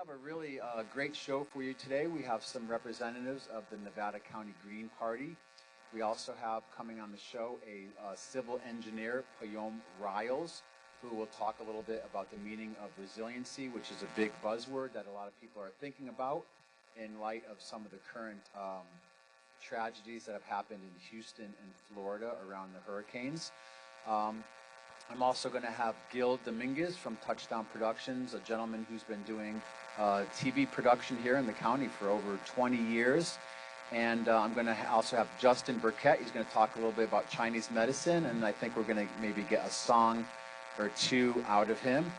have a really great show for you today. We have some representatives of the Nevada County Green Party. We also have coming on the show a civil engineer, Payom Riles, who will talk a little bit about the meaning of resiliency, which is a big buzzword that a lot of people are thinking about in light of some of the current tragedies that have happened in Houston and Florida around the hurricanes. I'm also going to have Gil Dominguez from Touchdown Productions, a gentleman who's been doing TV production here in the county for over 20 years. And I'm going to also have Justin Burkett. He's going to talk a little bit about Chinese medicine, and I think we're going to maybe get a song or two out of him.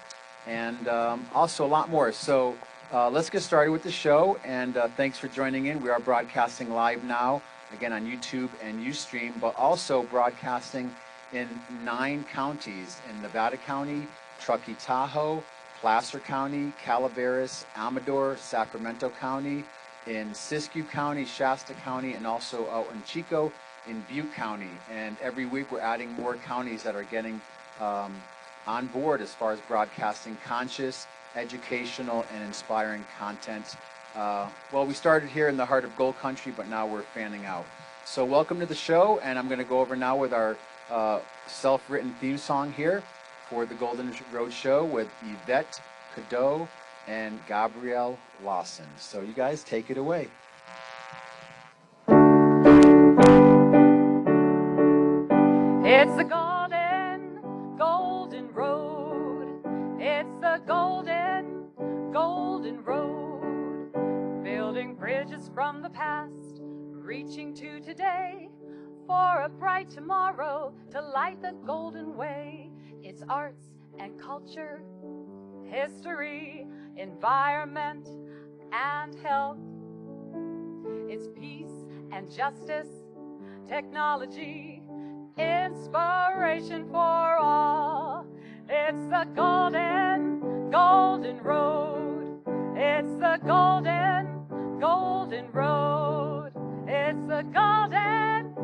And also a lot more. So let's get started with the show, and thanks for joining in. We are broadcasting live now, again on YouTube and Ustream, but also broadcasting in 9 counties: in Nevada County, Truckee-Tahoe, Placer County, Calaveras, Amador, Sacramento County, in Siskiyou County, Shasta County, and also out in Chico in Butte County. And every week we're adding more counties that are getting on board as far as broadcasting conscious, educational, and inspiring content. Well, we started here in the heart of Gold Country, but now we're fanning out. So welcome to the show, and I'm going to go over now with our self-written theme song here for the Golden Road Show with Yvette Cadeau and Gabrielle Lawson. So you guys take it away. It's the golden road. It's the golden road. Building bridges from the past, reaching to today, for a bright tomorrow to light the golden way. It's arts and culture, history, environment, and health. It's peace and justice, technology, inspiration for all. It's the golden road. It's the golden road. It's the golden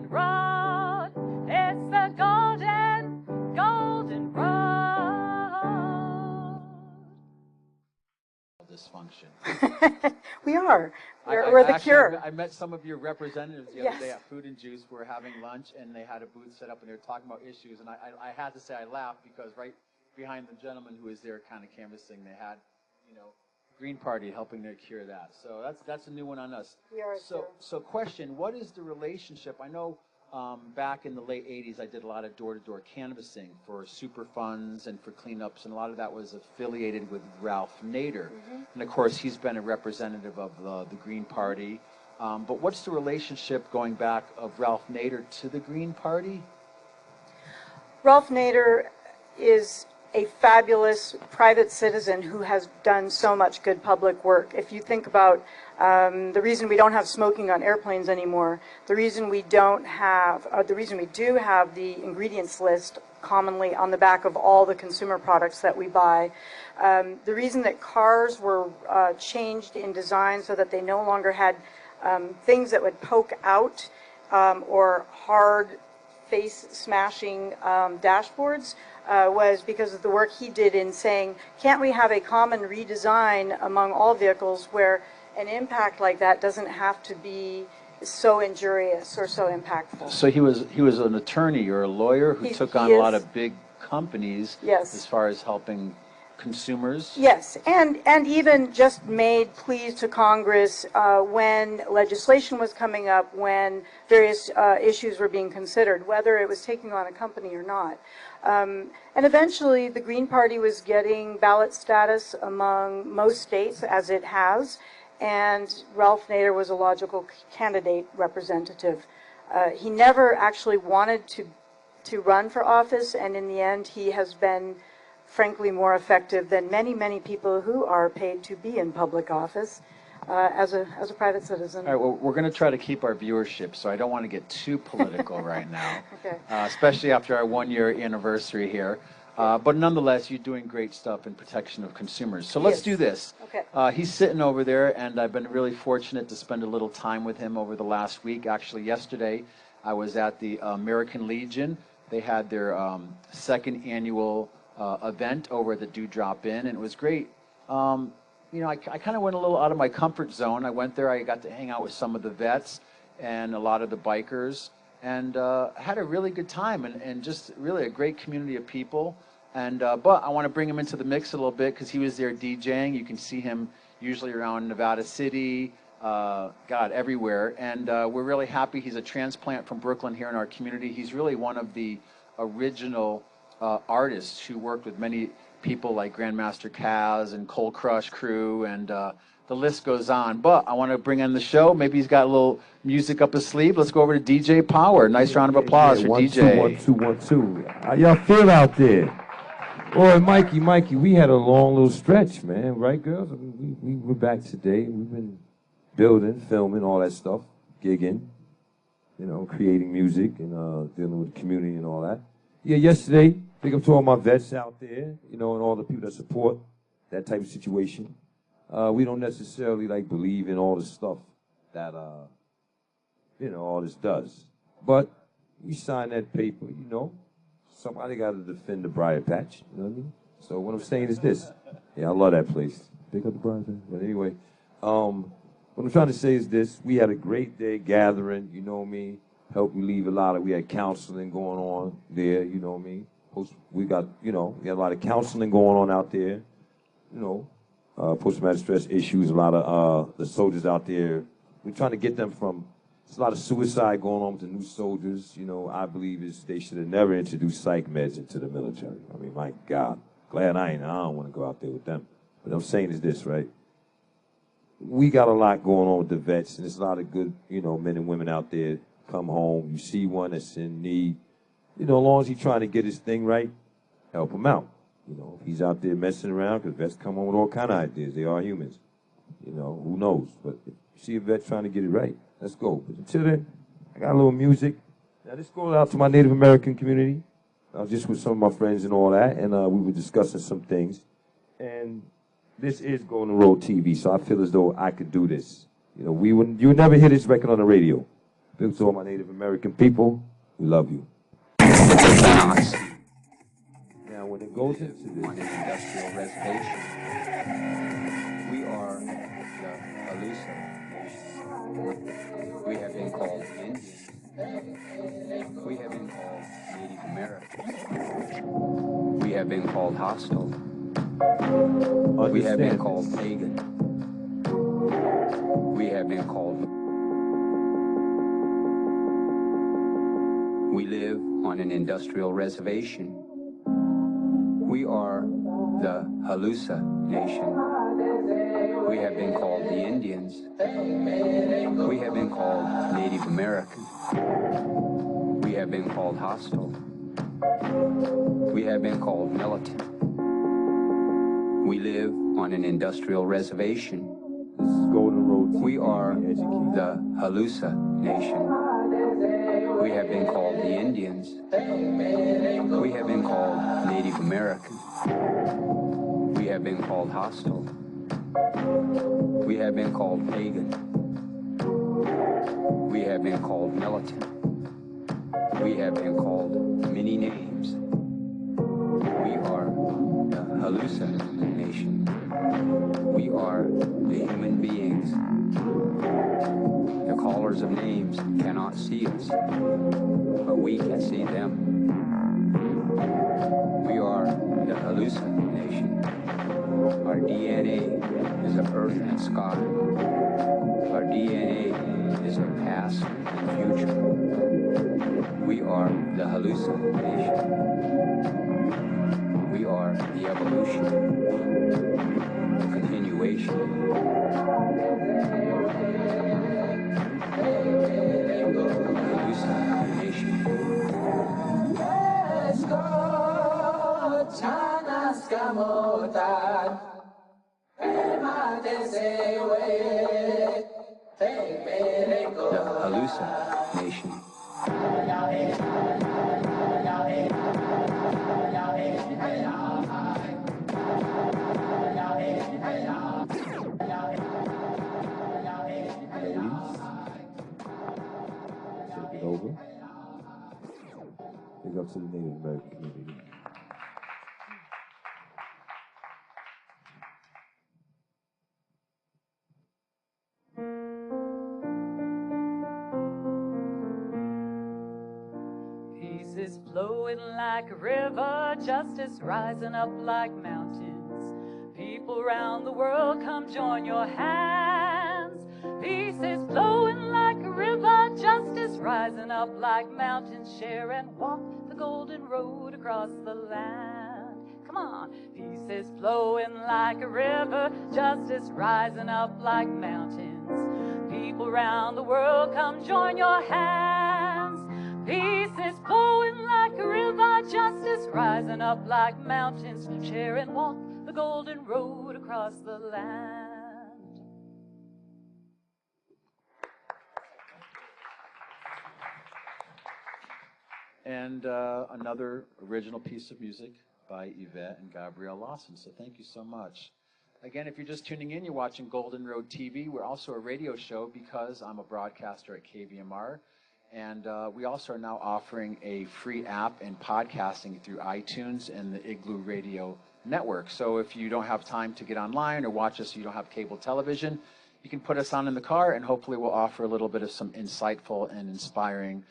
road. It's the golden road. Dysfunction. We are. We're the cure. I met some of your representatives the other day at Food and Juice. We were having lunch, and they had a booth set up, and they were talking about issues. And I had to say I laughed because right behind the gentleman who was there kind of canvassing, they had, Green Party helping to cure that. So that's a new one on us. We are so question, what is the relationship? I know back in the late 80s, I did a lot of door-to-door canvassing for super funds and for cleanups, and a lot of that was affiliated with Ralph Nader. Mm-hmm. And of course, he's been a representative of the Green Party. But what's the relationship going back of Ralph Nader to the Green Party? Ralph Nader is a fabulous private citizen who has done so much good public work. If you think about the reason we don't have smoking on airplanes anymore, the reason we do have the ingredients list commonly on the back of all the consumer products that we buy, the reason that cars were changed in design so that they no longer had things that would poke out or hard face smashing dashboards was because of the work he did in saying, can't we have a common redesign among all vehicles where an impact like that doesn't have to be so injurious or so impactful? So he was an attorney or a lawyer who took on a lot of big companies as far as helping consumers? Yes, and even just made pleas to Congress when legislation was coming up, when various issues were being considered, whether it was taking on a company or not. And eventually the Green Party was getting ballot status among most states, as it has, and Ralph Nader was a logical candidate representative. He never actually wanted to run for office, and in the end he has been frankly more effective than many people who are paid to be in public office as a private citizen. All right, well, we're going to try to keep our viewership, so I don't want to get too political right now, okay. Especially after our 1-year anniversary here. But nonetheless, you're doing great stuff in protection of consumers. So let's do this. Okay. He's sitting over there, and I've been really fortunate to spend a little time with him over the last week. Actually, yesterday, I was at the American Legion. They had their second annual event over at the Dewdrop Inn, and it was great. I kind of went a little out of my comfort zone. I went there, I got to hang out with some of the vets and a lot of the bikers, and had a really good time, and just really a great community of people. And but I want to bring him into the mix a little bit because he was there DJing. You can see him usually around Nevada City, God, everywhere. And we're really happy. He's a transplant from Brooklyn here in our community. He's really one of the original artists who worked with many people like Grandmaster Caz and Cold Crush Crew, and the list goes on. But I want to bring in the show. Maybe he's got a little music up his sleeve. Let's go over to DJ Power. Nice round of applause for DJ. 1 2 1 2 1 2. How y'all feel out there? Boy, Mikey, we had a long little stretch, man. Right, girls? I mean, we're back today. We've been building, filming, all that stuff, gigging, creating music and dealing with the community and all that. Yeah, yesterday, big up to all my vets out there, and all the people that support that type of situation. We don't necessarily believe in all the stuff that all this does, but we signed that paper, Somebody got to defend the Briar Patch, you know what I mean? So what I'm saying is this. Yeah, I love that place. Pick up the Briar Patch. But anyway, what I'm trying to say is this. We had a great day gathering, you know what I mean? Helped relieve we had counseling going on there, you know what I mean? We got, we had a lot of counseling going on out there, post-traumatic stress issues, a lot of the soldiers out there. We're trying to get them from. There's a lot of suicide going on with the new soldiers. I believe they should have never introduced psych meds into the military. I mean, my God. Glad I don't want to go out there with them. But what I'm saying is this, right? We got a lot going on with the vets, and there's a lot of good, men and women out there come home. You see one that's in need. As long as he's trying to get his thing right, help him out. If he's out there messing around, because vets come home with all kind of ideas. They are humans. Who knows? But if you see a vet trying to get it right, let's go. But until then, I got a little music. Now, this goes out to my Native American community. I was just with some of my friends and all that, and we were discussing some things. And this is Golden Road TV, so I feel as though I could do this. You would never hear this record on the radio. Big to all my Native American people, we love you. Now, when it goes into this, on an industrial reservation, we are the Alusa Nation. We have been called Indians. We have been called Native Americans. We have been called hostile. We have been called pagan. We have been called. We live on an industrial reservation. We are the Halusa Nation. We have been called the Indians. We have been called Native American. We have been called hostile. We have been called militant. We live on an industrial reservation. this is Golden Road TV. We are Educate. the Halusa Nation. We have been called the Indians. We have been called Native American. We have been called hostile. We have been called pagan. We have been called militant. We have been called many names. We are the Halusa Nation. We are the human beings. The callers of names cannot see us, but we can see them. We are the Halusa Nation. Our DNA is of earth and sky. Our DNA is of past and future. We are the Halusa Nation. We are the evolution, the continuation. Halusa Nation. The Halusa Nation. Take it over. Big up to the Native American community. flowing like a river, justice rising up like mountains. People around the world, come join your hands. Peace is flowing like a river, justice rising up like mountains. Share and walk the golden road across the land. Come on. Peace is flowing like a river, justice rising up like mountains. People around the world, come join your hands. Peace is flowing like a river, justice rising up like mountains. Share and walk the golden road across the land. And another original piece of music by Yvette and Gabrielle Lawson. So thank you so much. Again, if you're just tuning in, you're watching Golden Road TV. We're also a radio show because I'm a broadcaster at KVMR. And we also are now offering a free app and podcasting through iTunes and the Igloo Radio Network. So if you don't have time to get online or watch us, you don't have cable television, you can put us on in the car, and hopefully we'll offer a little bit of some insightful and inspiring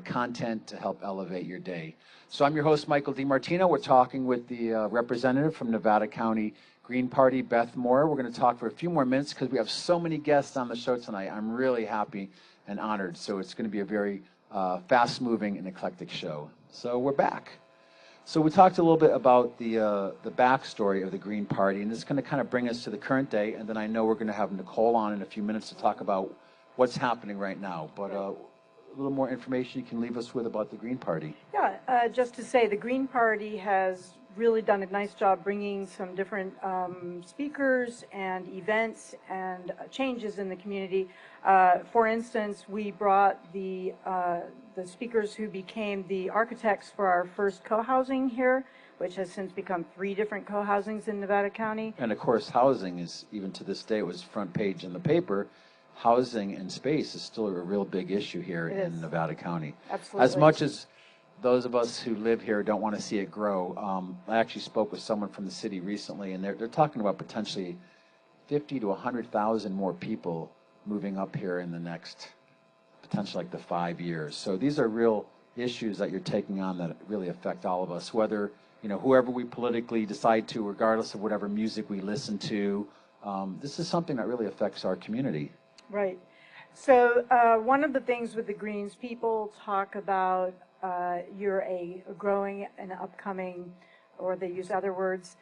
content to help elevate your day. So I'm your host, Michael DiMartino. We're talking with the representative from Nevada County Green Party, Beth Moore. We're going to talk for a few more minutes because we have so many guests on the show tonight. I'm really happy and honored. So it's going to be a very fast-moving and eclectic show. So we're back. So we talked a little bit about the backstory of the Green Party, and this is going to kind of bring us to the current day. And then I know we're going to have Nicole on in a few minutes to talk about what's happening right now. But a little more information you can leave us with about the Green Party. Yeah, just to say the Green Party has really done a nice job bringing some different speakers and events and changes in the community. For instance, we brought the speakers who became the architects for our first co-housing here, which has since become 3 different co-housings in Nevada County. And of course, housing is, even to this day, it was front page in the paper. Housing and space is still a real big issue here in Nevada County. Absolutely. As much as those of us who live here don't want to see it grow, I actually spoke with someone from the city recently, and they're talking about potentially 50 to 100,000 more people moving up here in the next, potentially like the 5 years. So these are real issues that you're taking on that really affect all of us, whether, you know, whoever we politically decide to, regardless of whatever music we listen to. This is something that really affects our community. Right. So one of the things with the Greens, people talk about you're a growing and upcoming, or they use other words,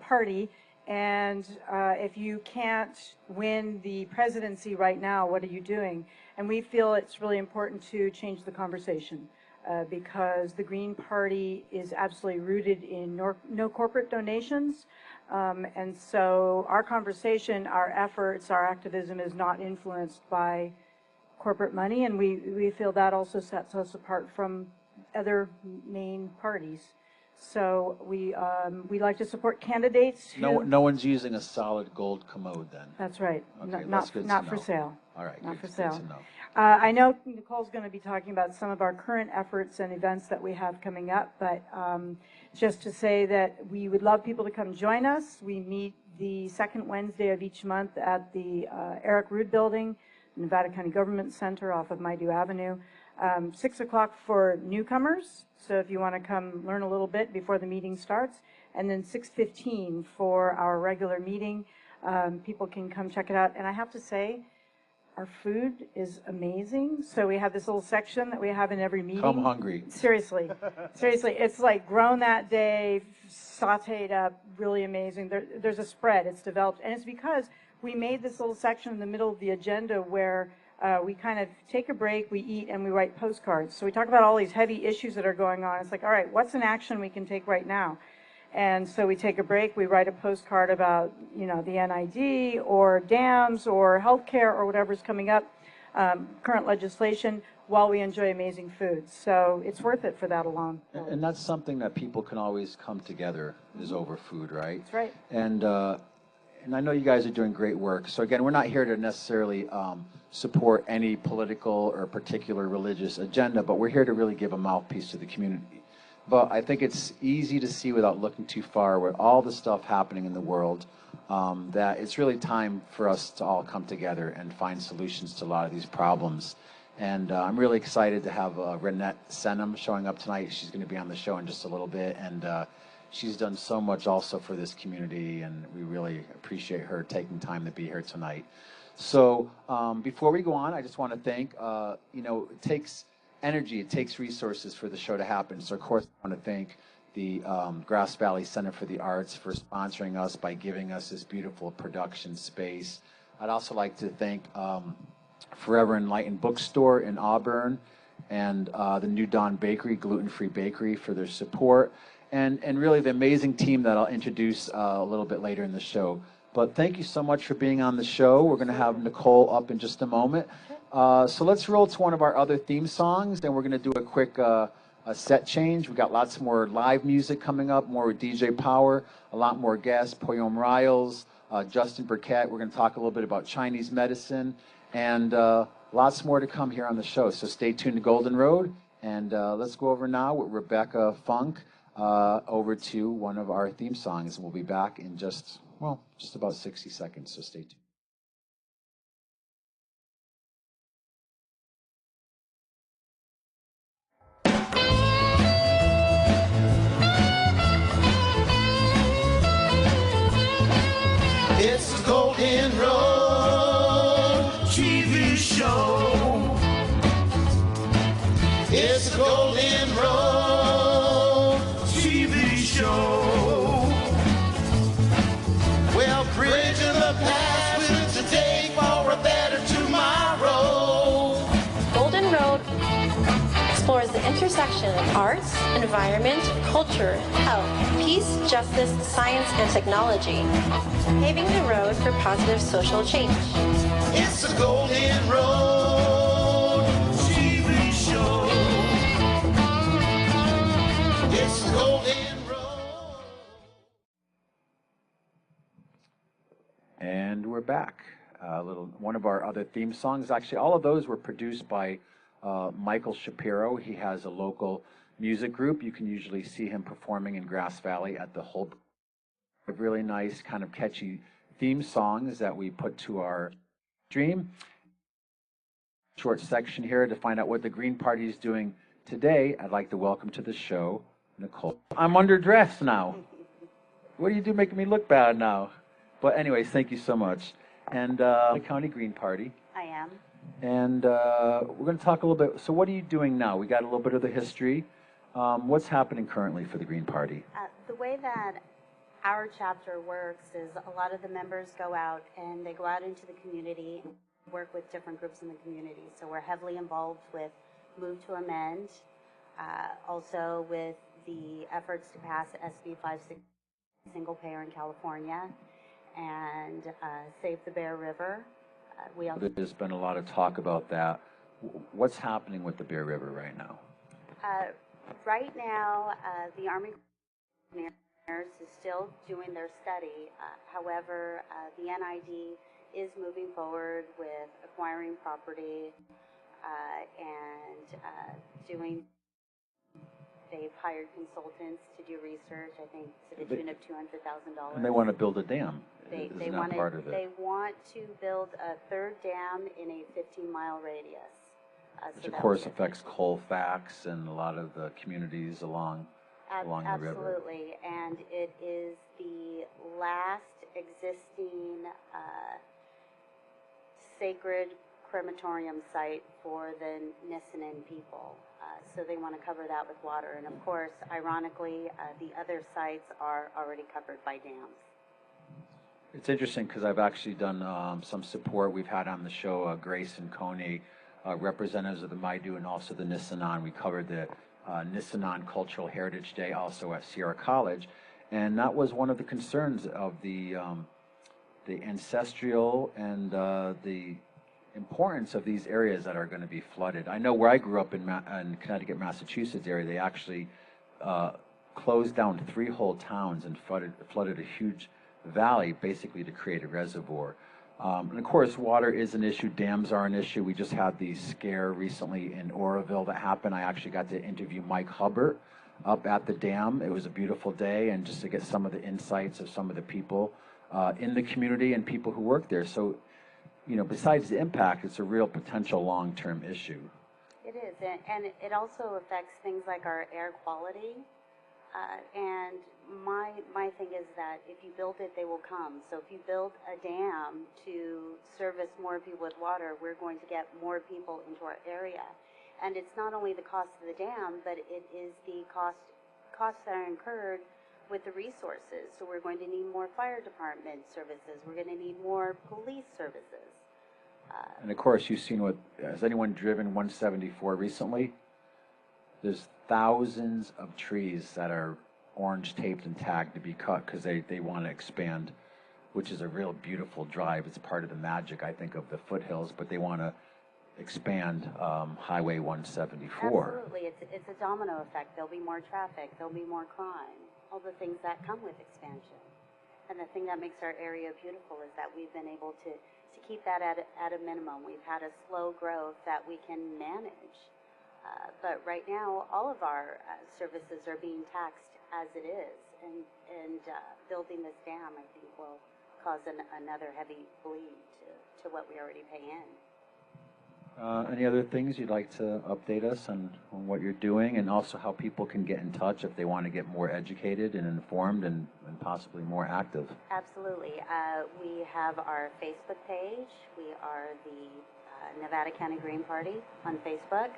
party. And if you can't win the presidency right now, what are you doing? And we feel it's really important to change the conversation because the Green Party is absolutely rooted in no corporate donations. And so our conversation, our efforts, our activism is not influenced by corporate money, and we feel that also sets us apart from other main parties. So we like to support candidates who... No one's using a solid gold commode then? That's right. Okay, Not for sale. All right, not good, for sale. good to know. I know Nicole's going to be talking about some of our current efforts and events that we have coming up, but just to say that we would love people to come join us. We meet the second Wednesday of each month at the Eric Rood Building, Nevada County Government Center off of Maidu Avenue. 6 o'clock for newcomers, so if you want to come learn a little bit before the meeting starts, and then 6:15 for our regular meeting. People can come check it out, and I have to say, our food is amazing. So we have this little section that we have in every meeting. Come hungry. Seriously. Seriously. It's like grown that day, sauteed up, really amazing. There's a spread. It's developed. And it's because we made this little section in the middle of the agenda where we kind of take a break, we eat, and we write postcards. So we talk about all these heavy issues that are going on. It's like, all right, what's an action we can take right now? And so we take a break, we write a postcard about, you know, the NID or dams or healthcare or whatever's coming up, current legislation, while we enjoy amazing food. So it's worth it for that alone. And that's something that people can always come together is over food, right? That's right. And I know you guys are doing great work. So again, we're not here to necessarily support any political or particular religious agenda, but we're here to really give a mouthpiece to the community. But I think it's easy to see without looking too far with all the stuff happening in the world that it's really time for us to all come together and find solutions to a lot of these problems. And I'm really excited to have Renette Senum showing up tonight. She's going to be on the show in just a little bit. And she's done so much also for this community, and we really appreciate her taking time to be here tonight. So before we go on, I just want to thank, it takes energy, it takes resources for the show to happen. So of course, I want to thank the Grass Valley Center for the Arts for sponsoring us by giving us this beautiful production space. I'd also like to thank Forever Enlightened Bookstore in Auburn and the New Dawn Bakery, gluten-free bakery, for their support. And really the amazing team that I'll introduce a little bit later in the show. But thank you so much for being on the show. We're going to have Nicole up in just a moment. So let's roll to one of our other theme songs. Then we're going to do a quick a set change. We got lots more live music coming up, more with DJ Power, a lot more guests, Poyom Riles, Justin Burkett. We're going to talk a little bit about Chinese medicine, and lots more to come here on the show. So stay tuned to Golden Road, and let's go over now with Rebecca Funk over to one of our theme songs. We'll be back in just about 60 seconds, so stay tuned. It's the Golden Road TV show. It's the Golden Road TV show. Well, bridge of the past with today for a better tomorrow. Golden Road explores the intersection of arts, environment, culture, health, peace, justice, science, and technology, paving the road for positive social change. It's the Golden Road TV show. It's the Golden Road. And we're back. One of our other theme songs. Actually, all of those were produced by Michael Shapiro. He has a local music group. You can usually see him performing in Grass Valley at the Hope. Really nice, kind of catchy theme songs that we put to our stream. Short section here to find out what the Green Party is doing today. I'd like to welcome to the show Nicole. I'm underdressed now. What do you do making me look bad now? But anyways, thank you so much. And the County Green Party. I am. And we're going to talk a little bit. So what are you doing now? We got a little bit of the history. What's happening currently for the Green Party? The way that our chapter works is a lot of the members go out and they go out into the community, work with different groups in the community. So we're heavily involved with Move to Amend, also with the efforts to pass SB 560 single payer in California, and Save the Bear River. There's been a lot of talk about that. What's happening with the Bear River right now? Right now, the Army is still doing their study. However, the NID is moving forward with acquiring property and they've hired consultants to do research, I think to the tune of $200,000. And they want to build a dam. They want to build a third dam in a 15-mile radius. Which of course affects Colfax and a lot of the communities along the river. Absolutely, and it is the last existing sacred crematorium site for the Nisenan people. So they want to cover that with water. And of course, ironically, the other sites are already covered by dams. It's interesting because I've actually done some support. We've had on the show Grace and Coney, representatives of the Maidu and also the Nisenan. We covered the Nisenan Cultural Heritage Day also at Sierra College. And that was one of the concerns of the ancestral and the importance of these areas that are going to be flooded. I know where I grew up in Connecticut, Massachusetts area, they actually closed down 3 whole towns and flooded a huge valley basically to create a reservoir. And of course, water is an issue. Dams are an issue. We just had the scare recently in Oroville that happened. I actually got to interview Mike Hubbard up at the dam. It was a beautiful day, and just to get some of the insights of some of the people in the community and people who work there. So besides the impact, it's a real potential long-term issue. It is, and it also affects things like our air quality. And my thing is that if you build it, they will come. So if you build a dam to service more people with water, we're going to get more people into our area. And it's not only the cost of the dam, but it is the costs that are incurred with the resources. So we're going to need more fire department services. We're going to need more police services. And of course, you've seen has anyone driven 174 recently? There's thousands of trees that are orange taped and tagged to be cut because they want to expand, which is a real beautiful drive. It's part of the magic, I think, of the foothills, but they want to expand Highway 174. Absolutely. It's a domino effect. There'll be more traffic. There'll be more crime. All the things that come with expansion. And the thing that makes our area beautiful is that we've been able to keep that at a minimum. We've had a slow growth that we can manage. But right now, all of our services are being taxed as it is. And building this dam, I think, will cause another heavy bleed to what we already pay in. Any other things you'd like to update us on what you're doing, and also how people can get in touch if they want to get more educated and informed and possibly more active? Absolutely. We have our Facebook page. We are the Nevada County Green Party on Facebook.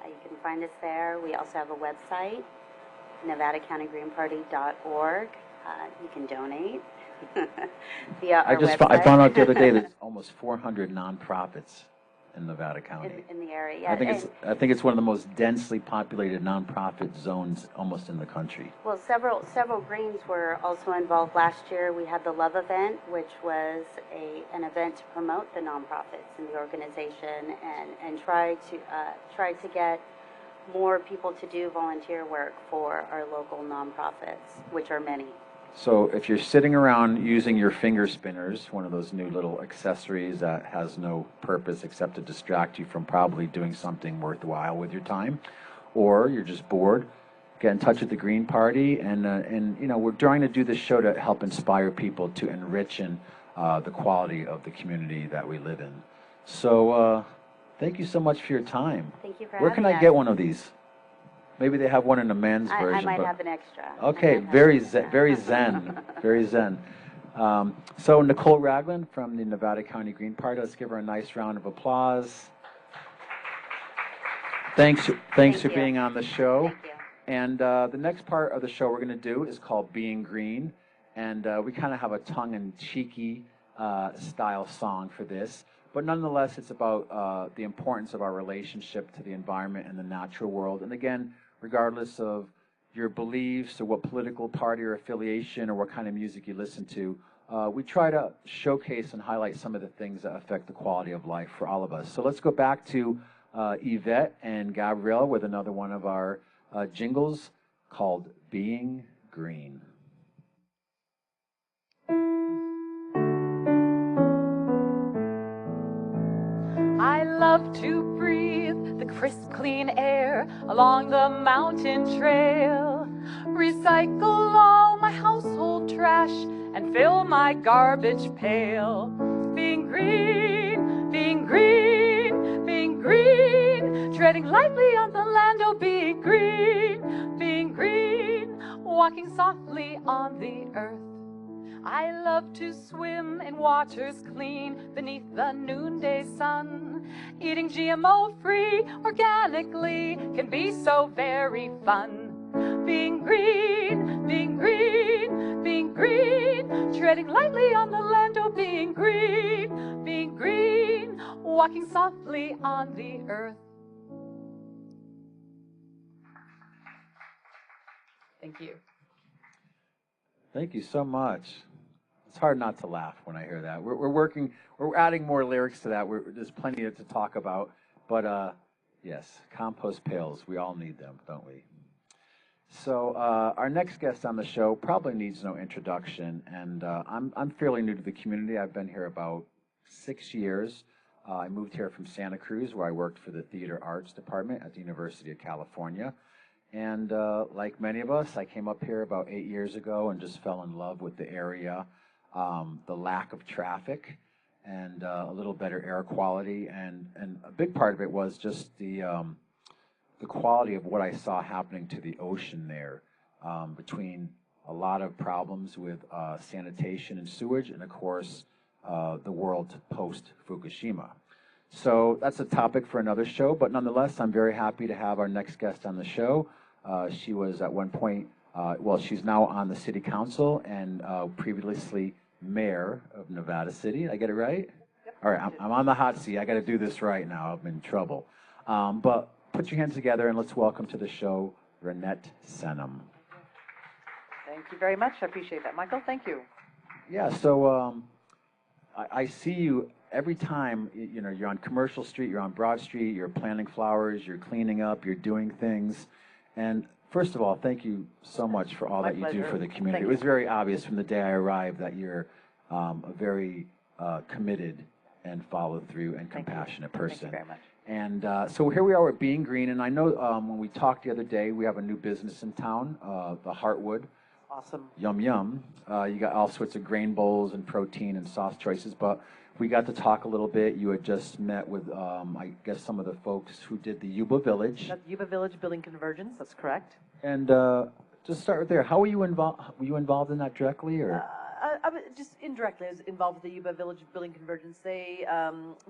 You can find us there. We also have a website, NevadaCountyGreenParty.org. You can donate via our website. I found out the other day there's almost 400 nonprofits in Nevada County. In the area, yeah. I think it's one of the most densely populated nonprofit zones almost in the country. Well, several Greens were also involved last year. We had the Love Event, which was an event to promote the nonprofits in the organization and try to get more people to do volunteer work for our local nonprofits, which are many. So if you're sitting around using your finger spinners, one of those new little accessories that has no purpose except to distract you from probably doing something worthwhile with your time, or you're just bored, get in touch with the Green Party, and we're trying to do this show to help inspire people to enrich the quality of the community that we live in. So thank you so much for your time. Thank you for Where having can I us. get one of these? Maybe they have one in the men's version. I might but have an extra. Okay, very zen, very zen. So Nicole Ragland from the Nevada County Green Party, let's give her a nice round of applause. Thanks for being on the show. Thank you. And the next part of the show we're going to do is called Being Green, and we kind of have a tongue-in-cheeky style song for this. But nonetheless, it's about the importance of our relationship to the environment and the natural world. And again, regardless of your beliefs or what political party or affiliation or what kind of music you listen to, we try to showcase and highlight some of the things that affect the quality of life for all of us. So let's go back to Yvette and Gabrielle with another one of our jingles called Being Green. I love to breathe the crisp, clean air along the mountain trail. Recycle all my household trash and fill my garbage pail. Being green, being green, being green. Treading lightly on the land, oh, being green, being green. Walking softly on the earth. I love to swim in waters clean beneath the noonday sun. Eating GMO-free organically can be so very fun. Being green, being green, being green. Treading lightly on the land, oh, being green, being green. Walking softly on the earth. Thank you. Thank you so much. It's hard not to laugh when I hear that. We're adding more lyrics to that. There's plenty to talk about. But yes, compost pails, we all need them, don't we? So our next guest on the show probably needs no introduction. And I'm fairly new to the community. I've been here about 6 years. I moved here from Santa Cruz, where I worked for the Theater Arts Department at the University of California. And like many of us, I came up here about 8 years ago and just fell in love with the area, the lack of traffic, and a little better air quality. And a big part of it was just the quality of what I saw happening to the ocean there, between a lot of problems with sanitation and sewage, and of course, the world post-Fukushima. So that's a topic for another show, but nonetheless, I'm very happy to have our next guest on the show. She was at one point, well, she's now on the city council and previously mayor of Nevada City. Did I get it right? Yep. All right, I'm on the hot seat. I got to do this right now. I'm in trouble. But put your hands together and let's welcome to the show Renette Senum. Thank you very much. I appreciate that, Michael. Thank you. Yeah, so I see you every time, you know, you're on Commercial Street, you're on Broad Street, you're planting flowers, you're cleaning up, you're doing things. And first of all, thank you so much for all that you do for the community. It was very obvious from the day I arrived that you're a very committed and follow through and compassionate person. Thank you very much. And so here we are at Being Green, and I know when we talked the other day, we have a new business in town, the Heartwood. Awesome. Yum Yum. You got all sorts of grain bowls and protein and sauce choices, but we got to talk a little bit. You had just met with, I guess, some of the folks who did the Yuba Village. That's Yuba Village Building Convergence, that's correct. And just start right there. How were you involved? Were you involved in that directly, or? I was just indirectly. I was involved with the Yuba Village Building Convergence. They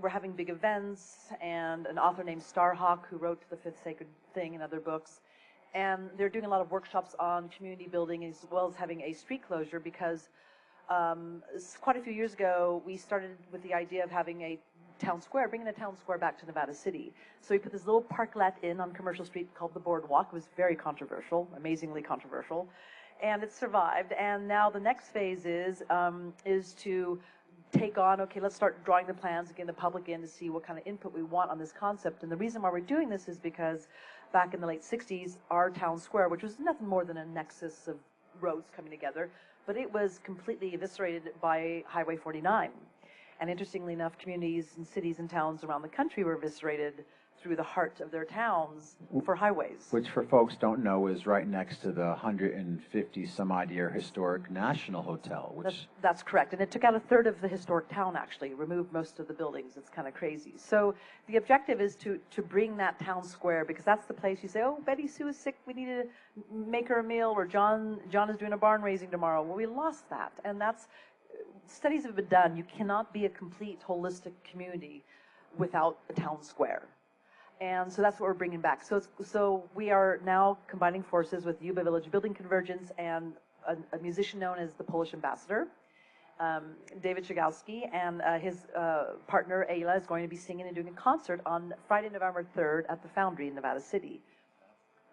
were having big events, and an author named Starhawk, who wrote The Fifth Sacred Thing and other books, and they're doing a lot of workshops on community building as well as having a street closure because quite a few years ago, we started with the idea of having a town square, bringing the town square back to Nevada City. So we put this little parklet in on Commercial Street called the Boardwalk. It was very controversial, amazingly controversial, and it survived. And now the next phase is to take on, okay, let's start drawing the plans, getting the public in to see what kind of input we want on this concept. And the reason why we're doing this is because back in the late 60s, our town square, which was nothing more than a nexus of roads coming together, but it was completely eviscerated by Highway 49. And interestingly enough, communities and cities and towns around the country were eviscerated through the heart of their towns for highways. Which, for folks don't know, is right next to the 150-some-odd-year historic National Hotel. Which That's correct. And it took out a third of the historic town, actually, removed most of the buildings. It's kind of crazy. So the objective is to bring that town square, because that's the place you say, oh, Betty Sue is sick, we need to make her a meal, or John is doing a barn raising tomorrow. Well, we lost that. And that's, studies have been done. You cannot be a complete, holistic community without a town square. And so that's what we're bringing back. So we are now combining forces with Yuba Village Building Convergence and a musician known as the Polish Ambassador, David Chagowski, and his partner Ayla is going to be singing and doing a concert on Friday, November 3rd at the Foundry in Nevada City.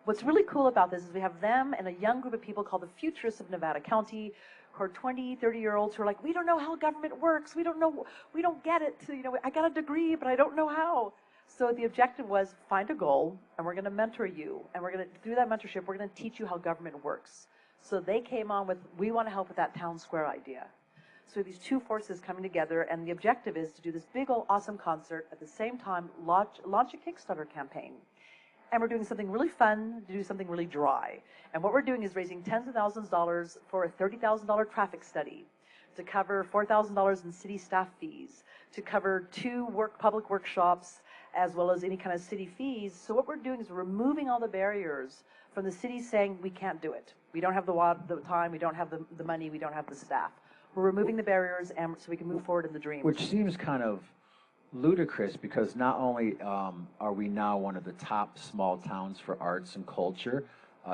What's really cool about this is we have them and a young group of people called the Futurists of Nevada County, who are 20, 30-year-olds who are like, we don't know how government works. We don't get it. You know, I got a degree, but I don't know how. So the objective was find a goal, and we're going to mentor you, and we're going to, through that mentorship, we're going to teach you how government works. So they came on with, we want to help with that town square idea. So these two forces coming together, and the objective is to do this big old awesome concert at the same time launch a Kickstarter campaign. And we're doing something really fun to do something really dry. And what we're doing is raising tens of thousands of dollars for a $30,000 traffic study, to cover $4,000 in city staff fees, to cover 2 public workshops, as well as any kind of city fees. So what we're doing is removing all the barriers from the city saying we can't do it. We don't have the time, we don't have the money, we don't have the staff. We're removing the barriers and so we can move forward in the dream. Which seems kind of ludicrous because not only are we now one of the top small towns for arts and culture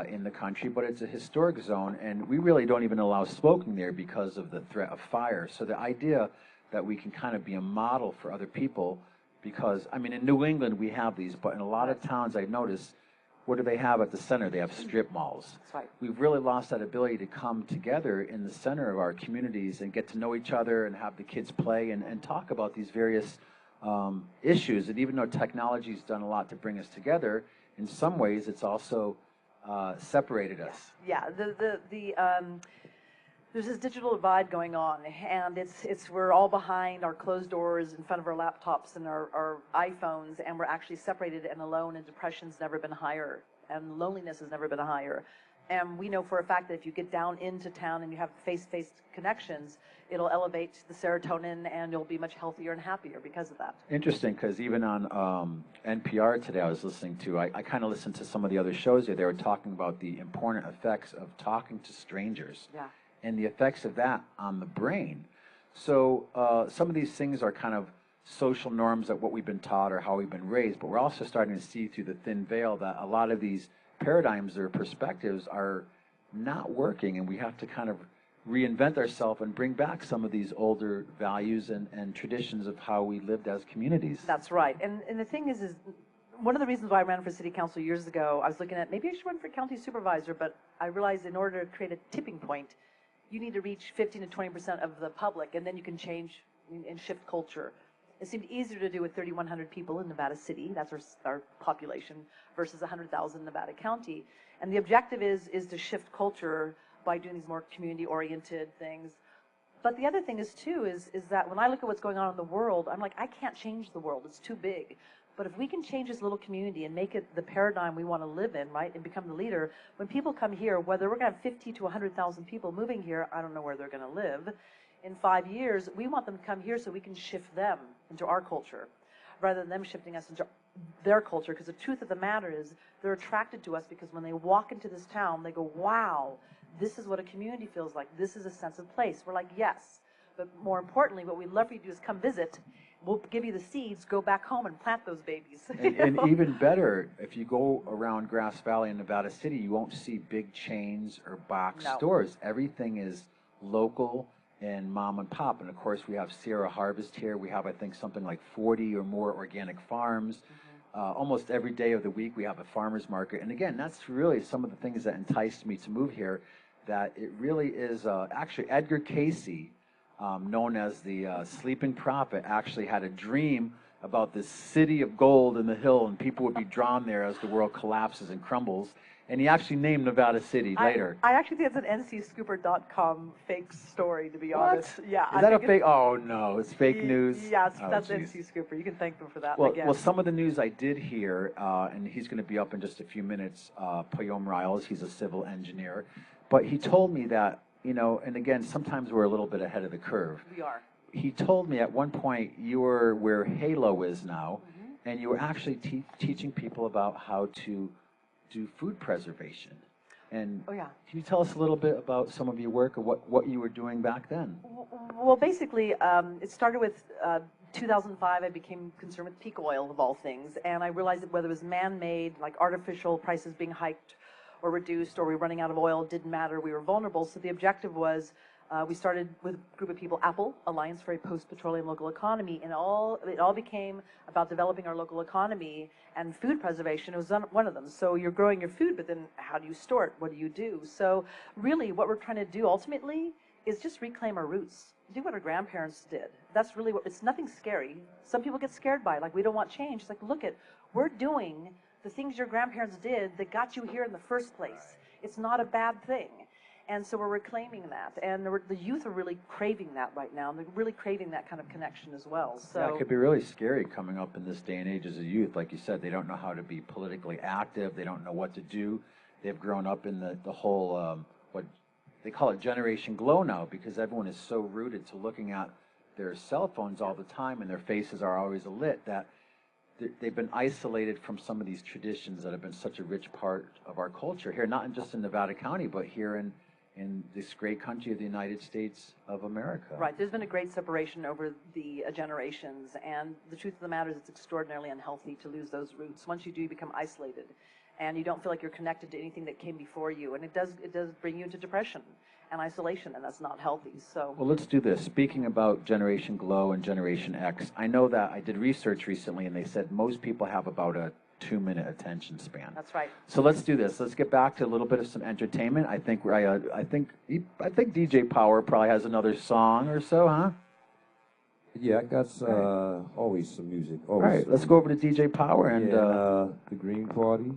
in the country, but it's a historic zone, and we really don't even allow smoking there because of the threat of fire. So the idea that we can kind of be a model for other people, because, I mean, in New England we have these, but in a lot of towns I notice, what do they have at the center? They have strip malls. That's right. We've really lost that ability to come together in the center of our communities and get to know each other and have the kids play and talk about these various issues. And even though technology's done a lot to bring us together, in some ways it's also separated us. Yeah, there's this digital divide going on, and we're all behind our closed doors in front of our laptops and our iPhones, and we're actually separated and alone, and depression's never been higher, and loneliness has never been higher. And we know for a fact that if you get down into town and you have face-to-face connections, it'll elevate the serotonin and you'll be much healthier and happier because of that. Interesting, because even on NPR today, I was listening to, I kind of listened to some of the other shows there. They were talking about the important effects of talking to strangers and the effects of that on the brain. So some of these things are kind of social norms that what we've been taught or how we've been raised, but we're also starting to see through the thin veil that a lot of these paradigms or perspectives are not working, and we have to kind of reinvent ourselves and bring back some of these older values and traditions of how we lived as communities. That's right. And the thing is one of the reasons why I ran for city council years ago, I was looking at maybe I should run for county supervisor, but I realized in order to create a tipping point, you need to reach 15 to 20% of the public, and then you can change and shift culture. It seemed easier to do with 3,100 people in Nevada City, that's our population, versus 100,000 in Nevada County. And the objective is to shift culture by doing these more community-oriented things. But the other thing is that when I look at what's going on in the world, I'm like, I can't change the world, it's too big. But if we can change this little community and make it the paradigm we want to live in, right, and become the leader, when people come here, whether we're going to have 50 to 100,000 people moving here, I don't know where they're going to live, in 5 years, we want them to come here so we can shift them into our culture, rather than them shifting us into their culture. Because the truth of the matter is, they're attracted to us because when they walk into this town, they go, wow, this is what a community feels like. This is a sense of place. We're like, yes. But more importantly, what we'd love for you to do is come visit. We'll give you the seeds, go back home and plant those babies. And even better, if you go around Grass Valley in Nevada City, you won't see big chains or box stores. Everything is local and mom and pop. And of course, we have Sierra Harvest here. We have, I think, something like 40 or more organic farms. Almost every day of the week, we have a farmer's market. And again, that's really some of the things that enticed me to move here, that it really is, actually Edgar Casey, known as the Sleeping Prophet, actually had a dream about this city of gold in the hill, and people would be drawn there as the world collapses and crumbles. And he actually named Nevada City later. I actually think it's an ncscooper.com fake story, to be honest. Yeah. Is that a fake? Oh, no, it's fake news? Yeah, that's NC Scooper. You can thank them for that. Well, some of the news I did hear, and he's going to be up in just a few minutes, Payom Riles, he's a civil engineer. But he told me that, you know, and again, sometimes we're a little bit ahead of the curve. We are. He told me at one point you were where Halo is now, and you were actually teaching people about how to do food preservation. And can you tell us a little bit about some of your work or what you were doing back then? Well, basically, it started with 2005. I became concerned with peak oil, of all things, and I realized that whether it was man-made, like artificial prices being hiked or reduced, or we were running out of oil, didn't matter. We were vulnerable. So the objective was, we started with a group of people, Apple, Alliance for a Post-Petroleum Local Economy, and it all became about developing our local economy, and food preservation was one of them. So you're growing your food, but then how do you store it? What do you do? So really what we're trying to do ultimately is just reclaim our roots. Do what our grandparents did. That's really it's nothing scary. Some people get scared by it, like we don't want change. It's like, look we're doing the things your grandparents did that got you here in the first place. It's not a bad thing. And so we're reclaiming that. And the youth are really craving that right now. And they're really craving that kind of connection as well. So yeah, it could be really scary coming up in this day and age as a youth. Like you said, they don't know how to be politically active. They don't know what to do. They've grown up in the whole, what they call it Generation Glow now, because everyone is so rooted to looking at their cell phones all the time, and their faces are always lit, that they've been isolated from some of these traditions that have been such a rich part of our culture here, not just in Nevada County, but here in this great country of the United States of America. Right. There's been a great separation over the generations, and the truth of the matter is it's extraordinarily unhealthy to lose those roots. Once you do, you become isolated, and you don't feel like you're connected to anything that came before you, and it does bring you into depression and isolation, and that's not healthy. So well, let's do this. Speaking about Generation Glow and Generation X, I know that I did research recently, and they said most people have about a 2-minute attention span. That's right. So let's do this. Let's get back to a little bit of some entertainment. I think DJ Power probably has another song or so, huh? Yeah, I got always some music. All right, let's go over to DJ Power and the Green Party.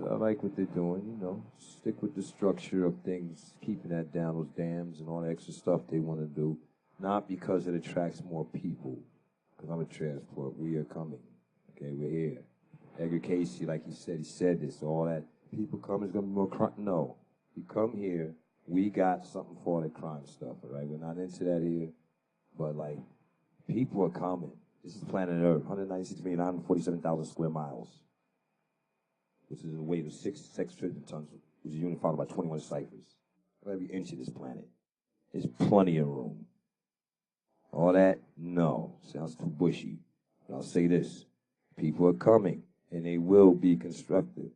I like what they're doing. You know, stick with the structure of things, keeping that down, those dams and all the extra stuff they want to do. Not because it attracts more people. Because I'm a transport. We are coming. Okay, we're here. Edgar Casey, like he said this. All that people coming is gonna be more crime. No, You come here, we got something for the crime stuff, all right? We're not into that here, but like, people are coming. This is planet Earth, 196,947,000 square miles, which is a weight of 6 trillion tons, which is a unit followed by 21 ciphers. For every inch of this planet. There's plenty of room. All that, no. Sounds too bushy. But I'll say this. People are coming, and they will be constructive.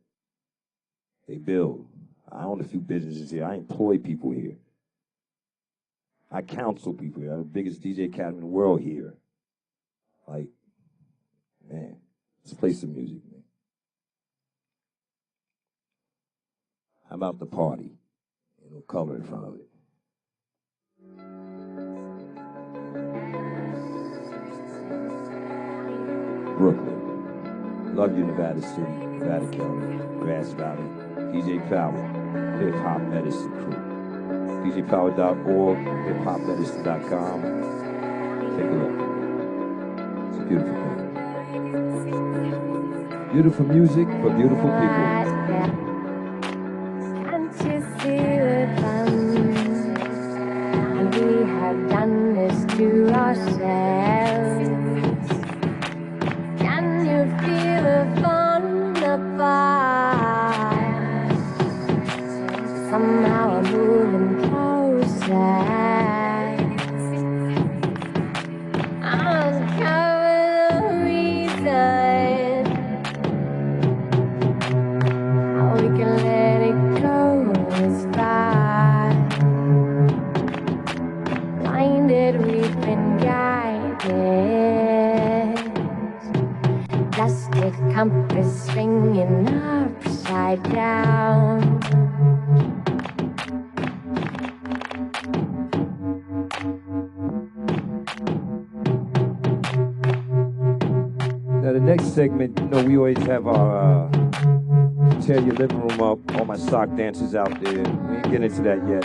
They build. I own a few businesses here. I employ people here. I counsel people here. I have the biggest DJ academy in the world here. Like, man, let's play some music, man. How about the party? A little color in front of it. Brooklyn. Love you, Nevada City, Nevada County, Grass Valley, DJ Power, Hip Hop Medicine Crew. DJPower.org, hiphopmedicine.com. Take a look. It's a beautiful thing. Beautiful music for beautiful people. Can't you see the fun? And we have done this to ourselves. Can you feel the fun, the fire? Somehow I'm moving closer. Uncover the reason how we can let it go is fine. Blinded, we've been guided. Plastic compass swinging upside down. Now the next segment, you know, we always have our tear your living room up, all my sock dancers out there. We ain't getting into that yet.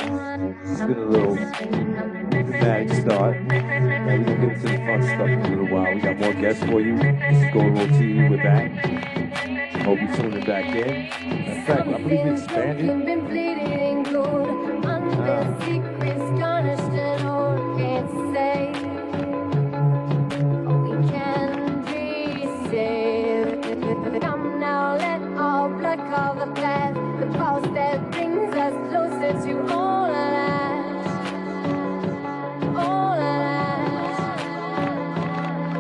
It's been a little dramatic start. Now we're gonna get into the fun stuff in a little while. We got more guests for you. This is Golden Road TV, we're back. Hope you tuning back in. In fact, I believe we expanded. Come now, let all blood cover the path, the pulse that brings us closer to all of that, all of that,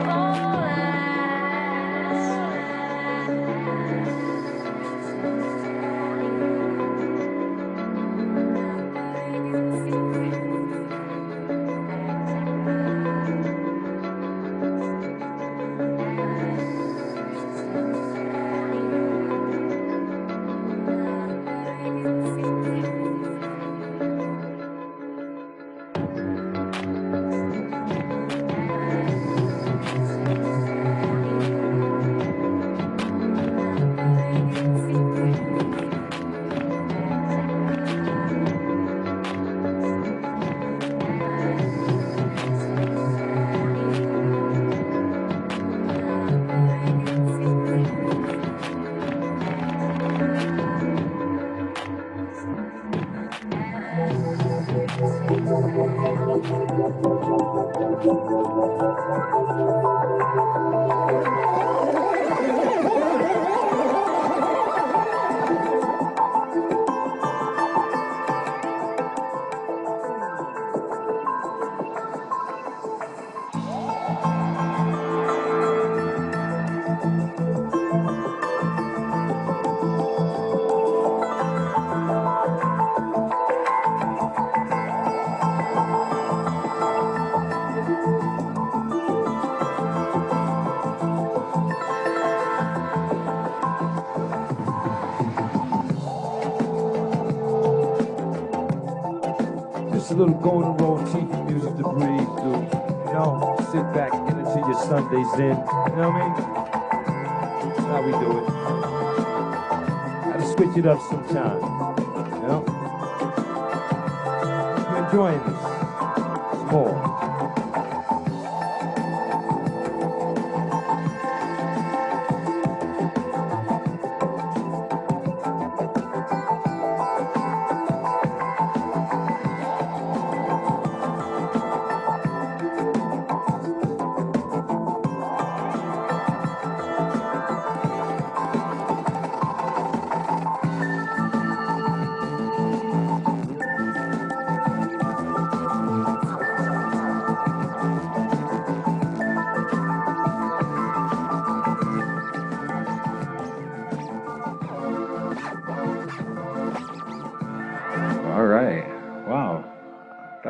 all of Just a little Golden Road TV music to breathe through. You know, sit back, get into your Sundays in. You know what I mean? That's how we do it. Gotta switch it up sometime. You know? You're enjoying this. It's more.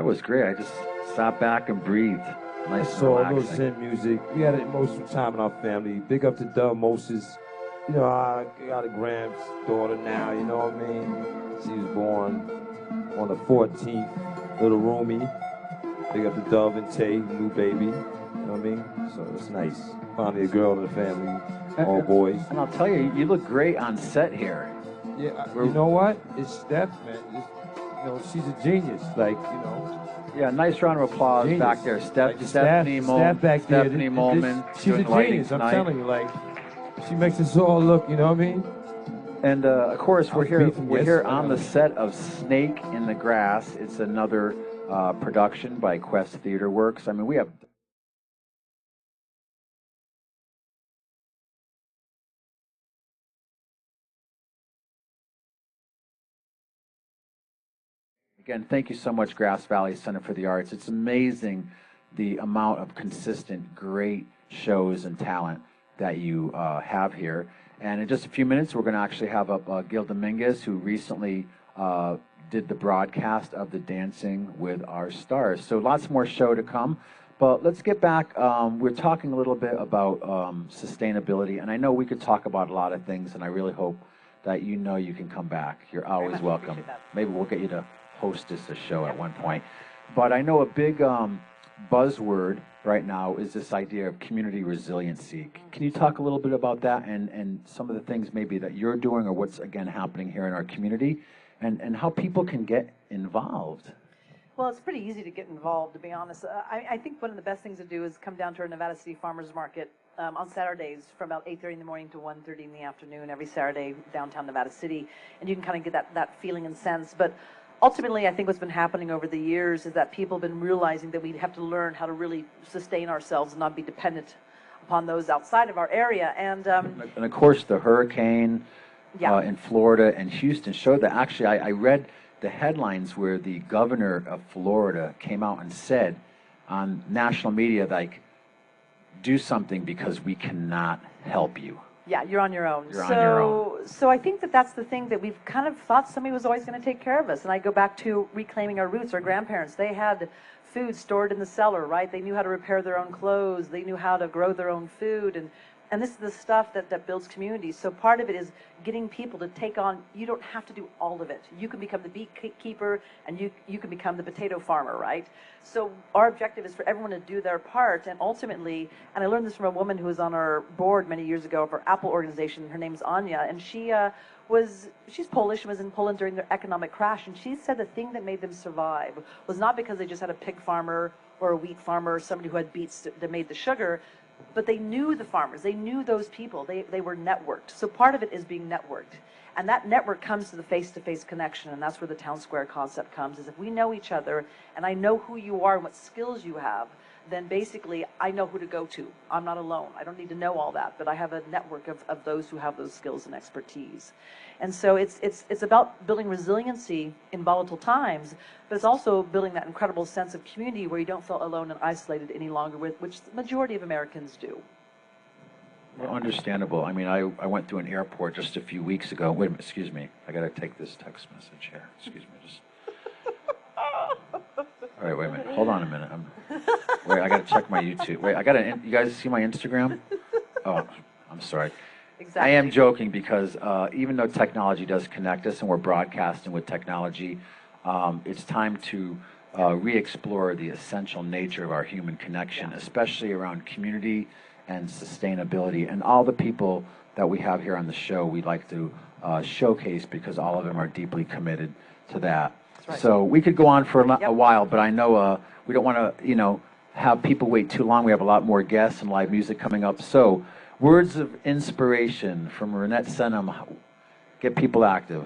was great. I just sat back and breathed. Nice and saw a little relaxing. Zen music. We had an emotional time in our family. Big up to Dove Moses. You know, I got a granddaughter now, you know what I mean? She was born on the 14th, little Roomy. Big up to Dove and Tay, new baby. You know what I mean? So it's nice. Finally a girl in the family, all boys. And I'll tell you, you look great on set here. Yeah, you know what? It's Steph, man. You know, she's a genius. Like, you know. Yeah, nice round of applause Genius. back there. Like Stephanie Steph back there. Stephanie Molman. She's a genius, I'm telling you. Like, she makes us all look, you know what I mean? And of course, we're Yes, here on the set of Snake in the Grass. It's another production by Quest Theater Works. I mean, we have. Again, thank you so much, Grass Valley Center for the Arts. It's amazing the amount of consistent, great shows and talent that you have here. And in just a few minutes, we're going to actually have up Gil Dominguez, who recently did the broadcast of the Dancing with Our Stars. So lots more show to come. But let's get back. We're talking a little bit about sustainability. And I know we could talk about a lot of things, and I really hope that you know you can come back. You're always welcome. Maybe we'll get you to hostess a show at one point. But I know a big buzzword right now is this idea of community resiliency. Can you talk a little bit about that and some of the things maybe that you're doing or what's, again, happening here in our community and how people can get involved? Well, it's pretty easy to get involved, to be honest. I think one of the best things to do is come down to our Nevada City Farmers Market on Saturdays from about 8:30 in the morning to 1:30 in the afternoon every Saturday downtown Nevada City. And you can kind of get that feeling and sense. But ultimately, I think what's been happening over the years is that people have been realizing that we have to learn how to really sustain ourselves and not be dependent upon those outside of our area. And of course, the hurricane in Florida and Houston showed that. Actually, I read the headlines where the governor of Florida came out and said on national media, like, do something because we cannot help you. Yeah, you're on your own. You're on your own. So I think that that's the thing that we've kind of thought somebody was always going to take care of us. And I go back to reclaiming our roots. Our grandparents, they had food stored in the cellar, right? They knew how to repair their own clothes. They knew how to grow their own food. And this is the stuff that builds communities. So part of it is getting people to take on, you don't have to do all of it. You can become the beekeeper and you can become the potato farmer, right? So our objective is for everyone to do their part. And ultimately, and I learned this from a woman who was on our board many years ago of our Apple organization. Her name's Anya. And she's Polish and was in Poland during the economic crash. And she said the thing that made them survive was not because they just had a pig farmer or a wheat farmer or somebody who had beets that made the sugar, but they knew the farmers. They knew those people. They were networked. So part of it is being networked. And that network comes to the face-to-face connection, and that's where the town square concept comes, is if we know each other, and I know who you are and what skills you have, then basically I know who to go to. I'm not alone. I don't need to know all that, but I have a network of those who have those skills and expertise. And so it's about building resiliency in volatile times, but it's also building that incredible sense of community where you don't feel alone and isolated any longer, which the majority of Americans do. Well, understandable. I mean, I went through an airport just a few weeks ago. Wait a minute, excuse me. I got to take this text message here. Excuse me. Just. All right, wait a minute. Hold on a minute. Wait, I got to check my YouTube. Wait, you guys see my Instagram? Oh, I'm sorry. Exactly. I am joking because even though technology does connect us and we're broadcasting with technology, it's time to re-explore the essential nature of our human connection, especially around community and sustainability. And all the people that we have here on the show, we'd like to showcase because all of them are deeply committed to that. Right. So we could go on for a while, but I know we don't want to, have people wait too long. We have a lot more guests and live music coming up. So words of inspiration from Renette Senham. Get people active.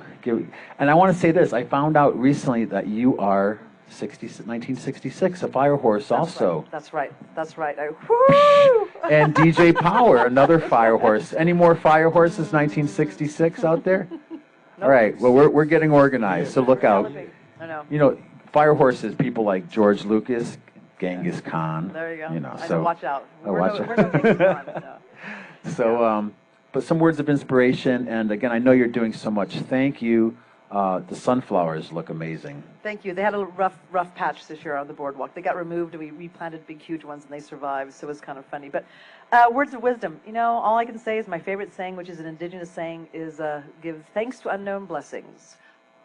And I want to say this. I found out recently that you are 1966, a fire horse also. That's right. And DJ Power, another fire horse. Any more fire horses 1966 out there? Nope. All right. Well, we're getting organized, so look out. I know. Fire horses, people like George Lucas, Genghis Khan. There you go. So watch out. Watch out. So, but some words of inspiration, and again, I know you're doing so much. Thank you The sunflowers look amazing. Thank you. They had a rough patch this year on the boardwalk. They got removed, and we replanted big, huge ones, and they survived, so it was kind of funny. But words of wisdom. You know, all I can say is my favorite saying, which is an indigenous saying, is give thanks to unknown blessings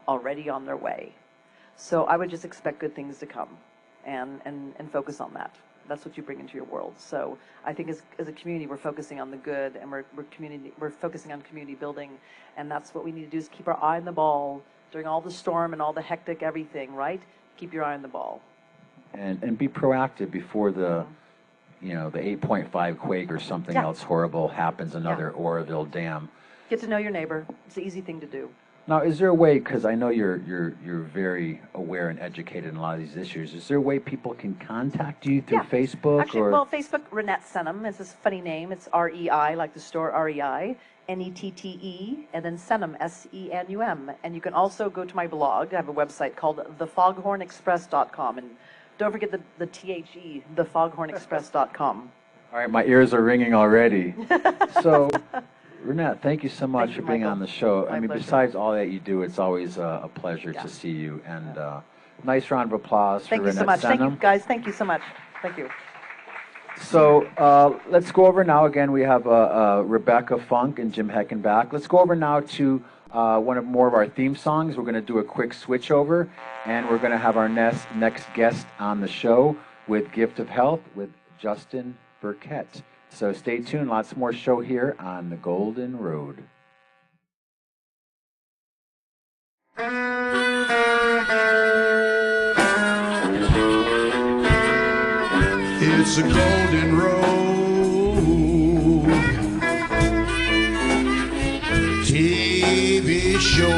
already on their way. So I would just expect good things to come and focus on that. That's what you bring into your world. So I think as a community, we're focusing on the good, and we're focusing on community building, and that's what we need to do is keep our eye on the ball during all the storm and all the hectic everything, right? Keep your eye on the ball. And be proactive before the, you know, the 8.5 quake or something else horrible happens, another Oroville Dam. Get to know your neighbor. It's the easy thing to do. Now, is there a way, because I know you're very aware and educated in a lot of these issues, is there a way people can contact you through Facebook? Actually, well, Facebook, Renette Senum. It's this funny name. It's R-E-I, like the store R-E-I, N-E-T-T-E, and then Senum, S-E-N-U-M. And you can also go to my blog. I have a website called thefoghornexpress.com. And don't forget the T-H-E, thefoghornexpress.com. All right, my ears are ringing already. So, Renette, thank you so much for being on the show. I mean, besides all that you do, it's always a pleasure to see you. And nice round of applause for Renette. Thank you so much. Thank you, guys. Thank you so much. Thank you. So let's go over now. Again, we have Rebecca Funk and Jim Heckenbach. Let's go over now to more of our theme songs. We're going to do a quick switch over, and we're going to have our next guest on the show with Gift of Health with Justin Burkett. So stay tuned. Lots more show here on the Golden Road. It's a golden road, TV show.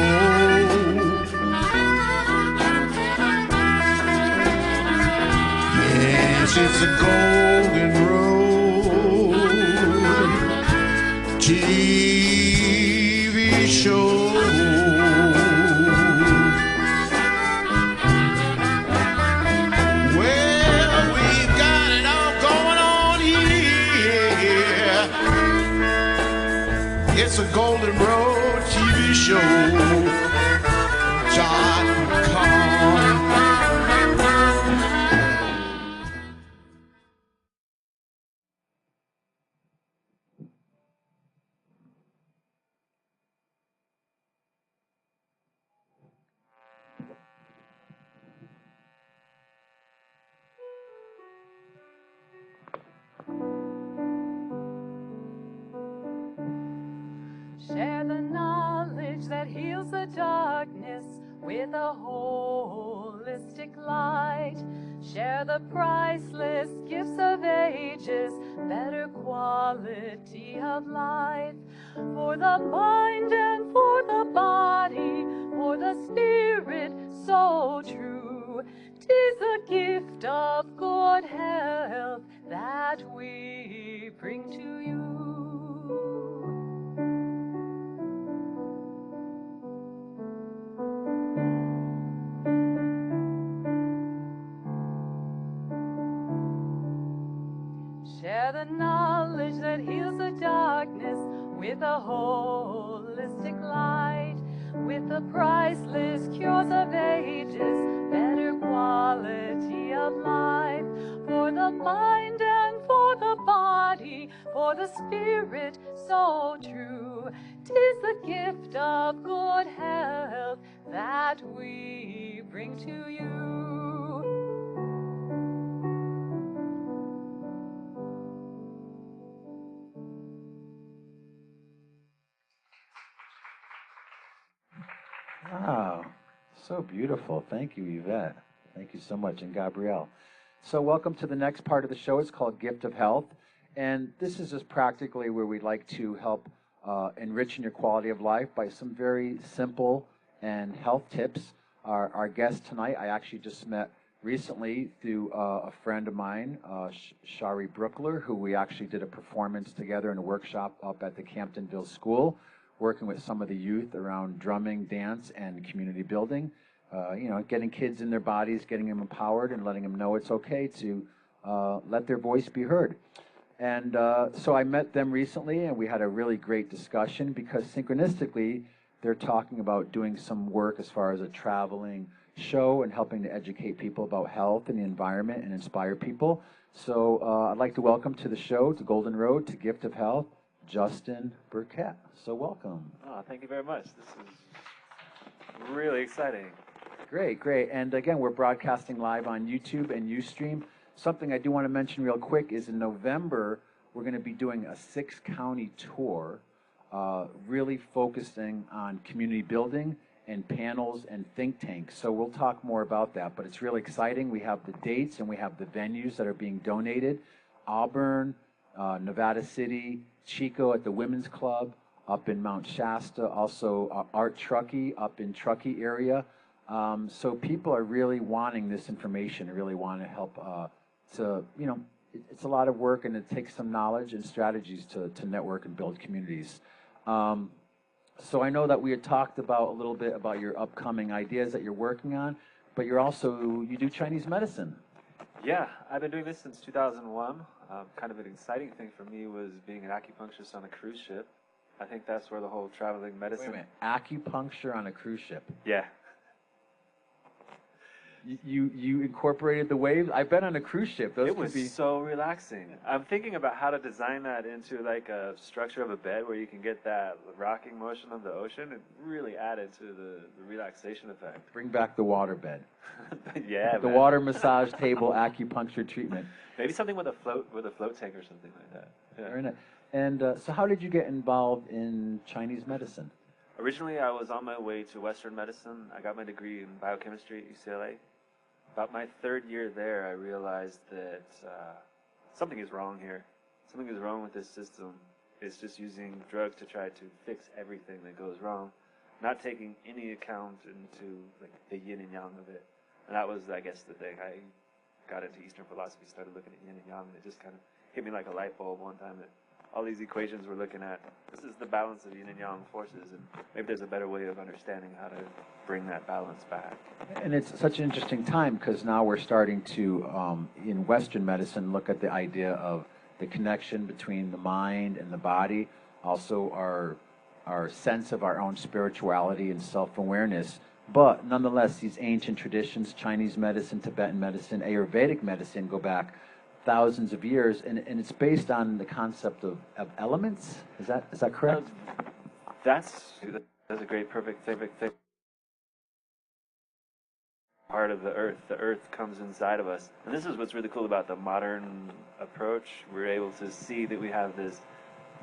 Yes, it's a golden road, TV show. It's a Golden Road TV show.com. Share the knowledge that heals the darkness with a holistic light. Share the priceless gifts of ages, better quality of life. For the mind and for the body, for the spirit so true. 'Tis the gift of good health that we bring to you. Share the knowledge that heals the darkness with a holistic light, with the priceless cures of ages, better quality of life, for the mind and for the body, for the spirit so true. 'Tis the gift of good health that we bring to you. Wow, so beautiful. Thank you, Yvette. Thank you so much, and Gabrielle. So welcome to the next part of the show. It's called Gift of Health, and this is just practically where we'd like to help enriching your quality of life by some very simple and health tips. Our guest tonight, I actually just met recently through a friend of mine, Shari Brookler, who we actually did a performance together in a workshop up at the Camptonville School, working with some of the youth around drumming, dance, and community building. You know, getting kids in their bodies, getting them empowered, and letting them know it's okay to let their voice be heard. And so I met them recently, and we had a really great discussion because synchronistically, They're talking about doing some work as far as a traveling show and helping to educate people about health and the environment and inspire people. So I'd like to welcome to the show, to Golden Road, to Gift of Health, Justin Burkett. So welcome. Oh, thank you very much. This is really exciting. Great, great. And again, we're broadcasting live on YouTube and Ustream. Something I do want to mention real quick is in November, we're going to be doing a 6-county tour, really focusing on community building and panels and think tanks. So we'll talk more about that, but it's really exciting. We have the dates and we have the venues that are being donated. Auburn, Nevada City, Chico at the Women's Club, up in Mount Shasta, also Art Truckee up in Truckee area. So people are really wanting this information, really want to help it's a lot of work and it takes some knowledge and strategies to network and build communities. So I know that we had talked about a little bit about your upcoming ideas that you're working on, but you do Chinese medicine. Yeah, I've been doing this since 2001. Kind of an exciting thing for me was being an acupuncturist on a cruise ship. I think that's where the whole traveling medicine... Wait a minute, acupuncture on a cruise ship? Yeah. You incorporated the waves? I've been on a cruise ship. It was so relaxing. I'm thinking about how to design that into like a structure of a bed where you can get that rocking motion of the ocean. It really added to the relaxation effect. Bring back the water bed. Yeah, the water massage table acupuncture treatment. Maybe something with a float tank or something like that. Yeah. Very nice. And so how did you get involved in Chinese medicine? Originally, I was on my way to Western medicine. I got my degree in biochemistry at UCLA. About my 3rd year there, I realized that something is wrong here. Something is wrong with this system. It's just using drugs to try to fix everything that goes wrong, not taking any account into like the yin and yang of it. And that was, I guess, the thing. I got into Eastern philosophy, started looking at yin and yang, and it just kind of hit me like a light bulb one time that all these equations we're looking at, this is the balance of yin and yang forces, and maybe there's a better way of understanding how to bring that balance back. And it's such an interesting time because now we're starting to, in Western medicine, look at the idea of the connection between the mind and the body, also our sense of our own spirituality and self-awareness. But nonetheless, these ancient traditions, Chinese medicine, Tibetan medicine, Ayurvedic medicine, go back thousands of years, and it's based on the concept of elements. Is that correct? That's a great, perfect thing. Part of the earth. The earth comes inside of us. And this is what's really cool about the modern approach. We're able to see that we have this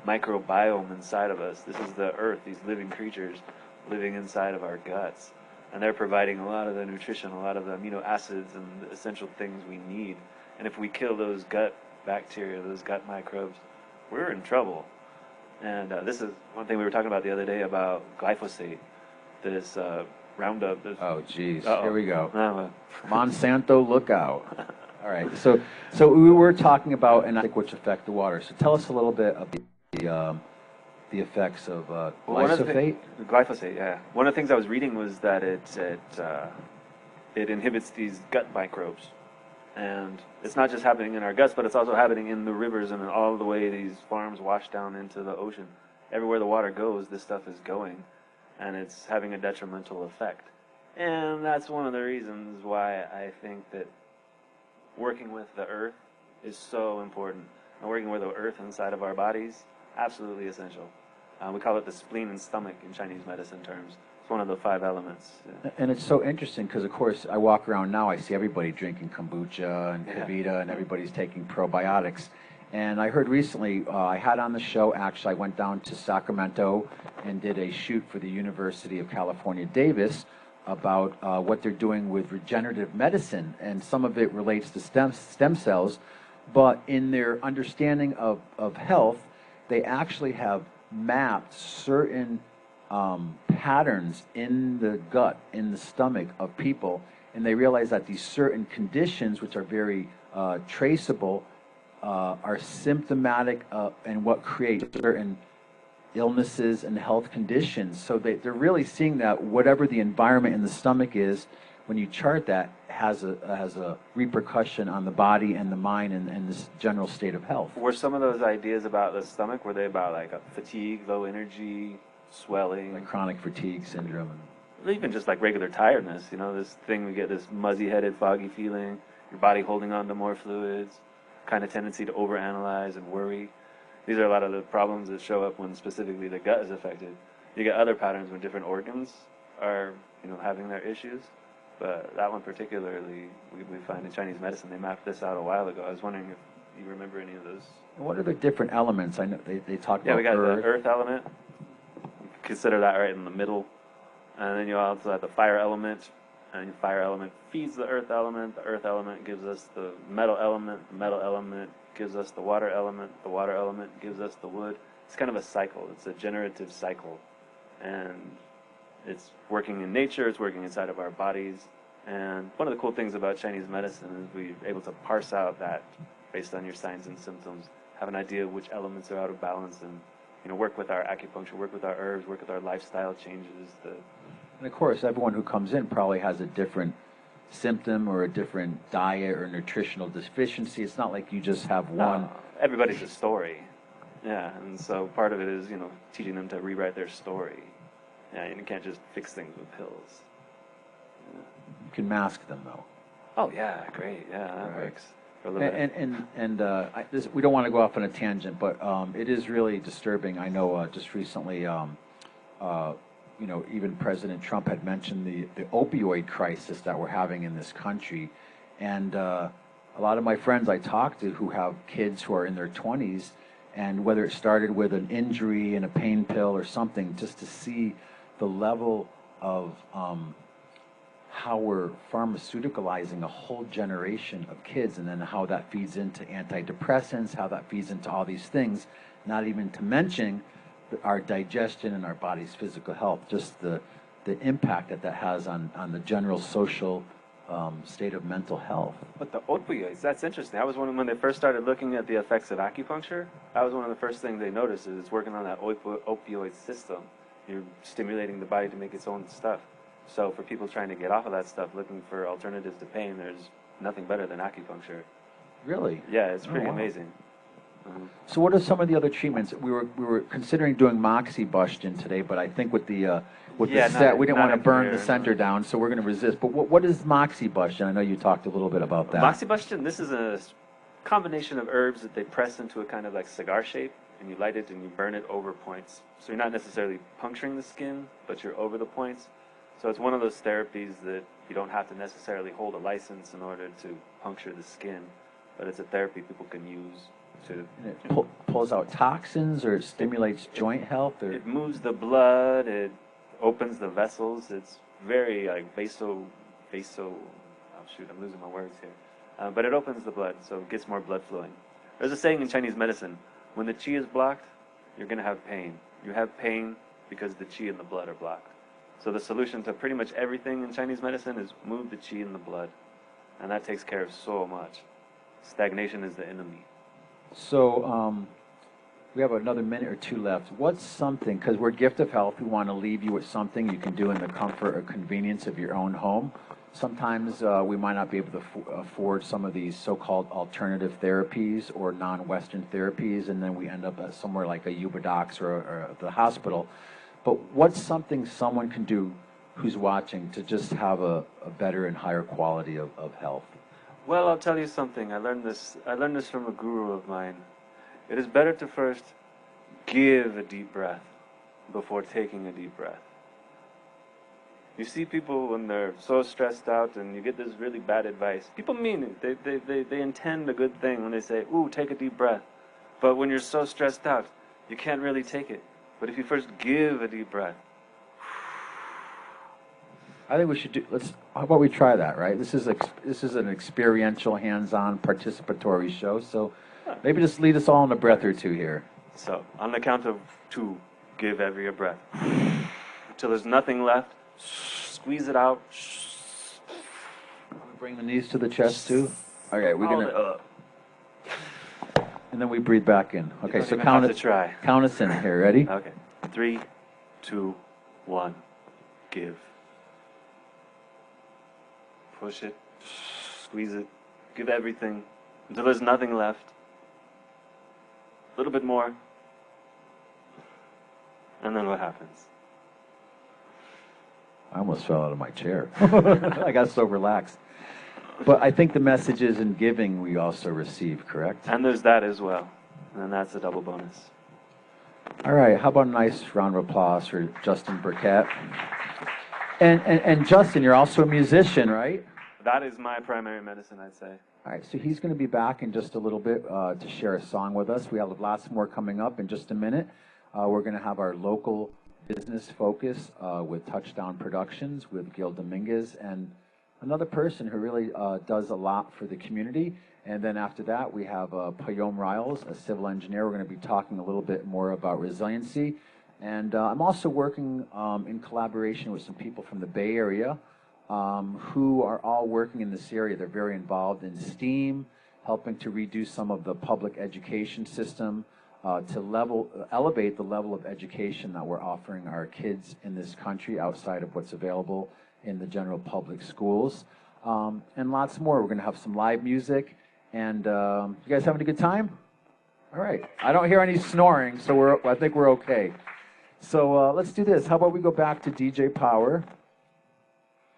microbiome inside of us. This is the earth, these living creatures living inside of our guts. And they're providing a lot of the nutrition, a lot of the amino acids and the essential things we need. And if we kill those gut bacteria, those gut microbes, we're in trouble. And this is one thing we were talking about the other day about glyphosate, this Roundup. Oh, geez. Here we go. Monsanto, look out. All right. So we were talking about and which affect the water. So tell us a little bit of the effects of glyphosate. Glyphosate, yeah. One of the things I was reading was that it inhibits these gut microbes. And it's not just happening in our guts, but it's also happening in the rivers and all the way these farms wash down into the ocean. Everywhere the water goes, this stuff is going, and it's having a detrimental effect. And that's one of the reasons why I think that working with the earth is so important. And working with the earth inside of our bodies, absolutely essential. We call it the spleen and stomach in Chinese medicine terms. One of the 5 elements. Yeah. And it's so interesting because, of course, I walk around now, I see everybody drinking kombucha and Kavita, and everybody's taking probiotics. And I heard recently, I had on the show, actually, I went down to Sacramento and did a shoot for the University of California, Davis, about what they're doing with regenerative medicine. And some of it relates to stem cells. But in their understanding of health, they actually have mapped certain patterns in the gut, in the stomach of people, and they realize that these certain conditions, which are very traceable, are symptomatic and what creates certain illnesses and health conditions. So they're really seeing that whatever the environment in the stomach is, when you chart that, has a repercussion on the body and the mind and this general state of health. Were some of those ideas about the stomach, were they about like fatigue, low energy, swelling. Like chronic fatigue syndrome. Even just like regular tiredness, you know, this thing we get this muzzy-headed, foggy feeling, your body holding on to more fluids, kind of tendency to overanalyze and worry. These are a lot of the problems that show up when specifically the gut is affected. You get other patterns when different organs are, you know, having their issues. But that one particularly, we find in Chinese medicine, they mapped this out a while ago. I was wondering if you remember any of those. And what are the different elements? I know they talk Yeah, about we got earth. the earth element. Consider that right in the middle. And then you also have the fire element. And the fire element feeds the earth element. The earth element gives us the metal element. The metal element gives us the water element. The water element gives us the wood. It's kind of a cycle. It's a generative cycle. And it's working in nature. It's working inside of our bodies. And one of the cool things about Chinese medicine is we're able to parse out that based on your signs and symptoms, have an idea of which elements are out of balance, and, you know, work with our acupuncture, work with our herbs, work with our lifestyle changes. And of course, everyone who comes in probably has a different symptom or a different diet or nutritional deficiency. It's not like you just have one. Everybody's a story. Yeah, and so part of it is, you know, teaching them to rewrite their story. Yeah, and you can't just fix things with pills. Yeah. You can mask them, though. Oh, yeah, great. Yeah, that works. For a little bit. We don't want to go off on a tangent, but it is really disturbing. I know just recently, you know, even President Trump had mentioned the opioid crisis that we're having in this country. And a lot of my friends I talk to who have kids who are in their 20s, and whether it started with an injury and a pain pill or something, just to see the level of how we're pharmaceuticalizing a whole generation of kids, and then how that feeds into antidepressants, how that feeds into all these things, not even to mention our digestion and our body's physical health, just the impact that has on the general social state of mental health. But the opioids, that's interesting. I was when they first started looking at the effects of acupuncture, that was one of the first things they noticed, is it's working on that opioid system. You're stimulating the body to make its own stuff. So for people trying to get off of that stuff, looking for alternatives to pain, there's nothing better than acupuncture. Really? Yeah, it's pretty amazing. So what are some of the other treatments? We were considering doing moxibustion today, but I think with the set, we didn't want to burn the center down, so we're going to resist. But what is moxibustion? I know you talked a little bit about that. Moxibustion, this is a combination of herbs that they press into a kind of like cigar shape, and you light it and you burn it over points. So you're not necessarily puncturing the skin, but you're over the points. So it's one of those therapies that you don't have to necessarily hold a license in order to puncture the skin, but it's a therapy people can use to... And it pulls out toxins, or it stimulates joint health? Or? It moves the blood, it opens the vessels. It's very like oh shoot, I'm losing my words here. But it opens the blood, so it gets more blood flowing. There's a saying in Chinese medicine, when the qi is blocked, you're going to have pain. You have pain because the qi and the blood are blocked. So the solution to pretty much everything in Chinese medicine is move the qi in the blood. And that takes care of so much. Stagnation is the enemy. So we have another minute or two left. What's something, because we're Gift of Health, we want to leave you with something you can do in the comfort or convenience of your own home. Sometimes we might not be able to afford some of these so-called alternative therapies or non-Western therapies, and then we end up at somewhere like a Yuba Docs or the hospital. But what's something someone can do who's watching to just have a better and higher quality of health? Well, I'll tell you something. I learned this from a guru of mine. It is better to first give a deep breath before taking a deep breath. You see people when they're so stressed out, and you get this really bad advice. People mean it. They intend a good thing when they say, ooh, take a deep breath. But when you're so stressed out, you can't really take it. But if you first give a deep breath. I think we should do, how about we try that, right? This is an experiential, hands-on, participatory show, so maybe just lead us all in a breath or two here. So, on the count of 2, give every breath. Until there's nothing left, squeeze it out. Bring the knees to the chest, too. Okay, we're going to... And then we breathe back in. Okay, so count us in here. Ready? Okay. 3, 2, 1. Give. Push it. Squeeze it. Give everything until there's nothing left. A little bit more. And then what happens? I almost fell out of my chair. I got so relaxed. But I think the message is in giving we also receive, correct? And there's that as well. And that's a double bonus. All right, how about a nice round of applause for Justin Burkett? And Justin, you're also a musician, right? That is my primary medicine, I'd say. All right, so he's going to be back in just a little bit to share a song with us. We have lots more coming up in just a minute. We're going to have our local business focus with Touchdown Productions with Gil Dominguez and another person who really does a lot for the community. And then after that, we have Payom Riles, a civil engineer. We're going to be talking a little bit more about resiliency. And I'm also working in collaboration with some people from the Bay Area who are all working in this area. They're very involved in STEAM, helping to reduce some of the public education system, to elevate the level of education that we're offering our kids in this country outside of what's available in the general public schools. And lots more. We're going to have some live music. And you guys having a good time? All right. I don't hear any snoring, so I think we're okay. So let's do this. How about we go back to DJ Power,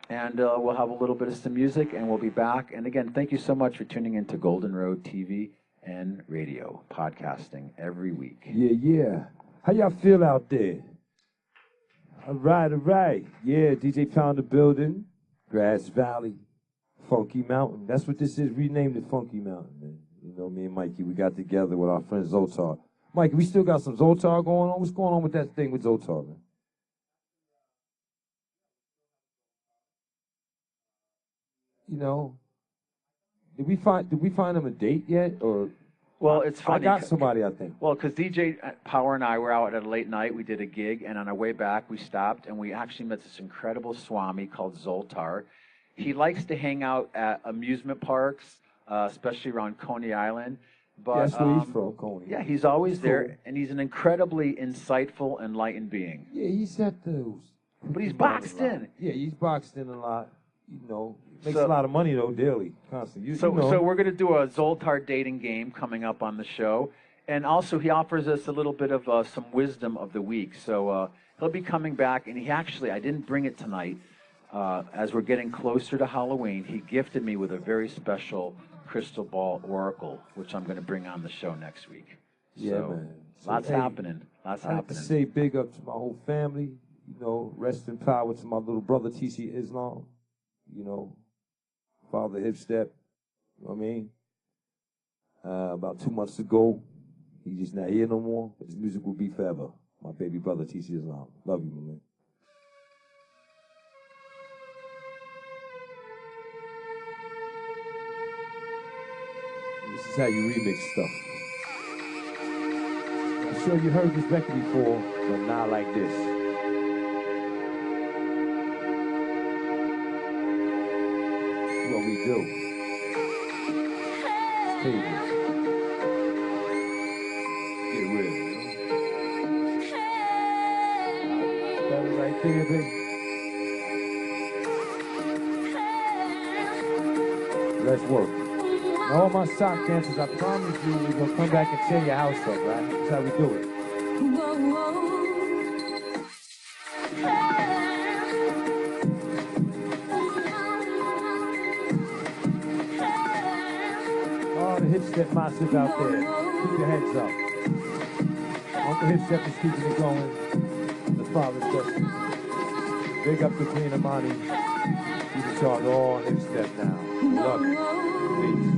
and we'll have a little bit of some music, and we'll be back. And again, thank you so much for tuning into Golden Road TV and radio, podcasting every week. Yeah. How y'all feel out there? All right. Yeah, DJ Pound the building, Grass Valley, Funky Mountain. That's what this is. Renamed it Funky Mountain, man. You know, me and Mikey, we got together with our friend Zotar. Mikey, we still got some Zotar going on? What's going on with that thing with Zotar, man? You know, did we find him a date yet, or? Well, it's funny. I got somebody, I think. Well, because DJ Power and I were out at a late night. We did a gig, and on our way back, we stopped, and we actually met this incredible Swami called Zoltar. He likes to hang out at amusement parks, especially around Coney Island. But, that's where he's from, Coney. Yeah, he's always there, and he's an incredibly insightful, enlightened being. Yeah, he's at those. But he's boxed in. Yeah, he's boxed in a lot. You know, makes a lot of money, though, daily, constantly. So we're going to do a Zoltar dating game coming up on the show. And also, he offers us a little bit of some wisdom of the week. So he'll be coming back, and I didn't bring it tonight. As we're getting closer to Halloween, he gifted me with a very special crystal ball oracle, which I'm going to bring on the show next week. Yeah, so, man. Lots happening. I have to say big up to my whole family. You know, rest in power to my little brother, TC Islam. You know, Father Hipstep. You know what I mean? About 2 months ago, he's just not here no more, but his music will be forever. My baby brother, TC Islam. Love you, my man. This is how you remix stuff. I'm sure you heard this record before, but not like this. What we do. Stages. Get real, you know? That right there, baby. Let's work. Now, all my sock dancers, I promise you, we're gonna come back and tear your house up, right? That's how we do it. All the hipstep massive out there, keep your heads up. Uncle Hipstep is keeping it going. The father's justice. Big up to Queen Amani. He's in charge of all hipstep now. Love you. Peace.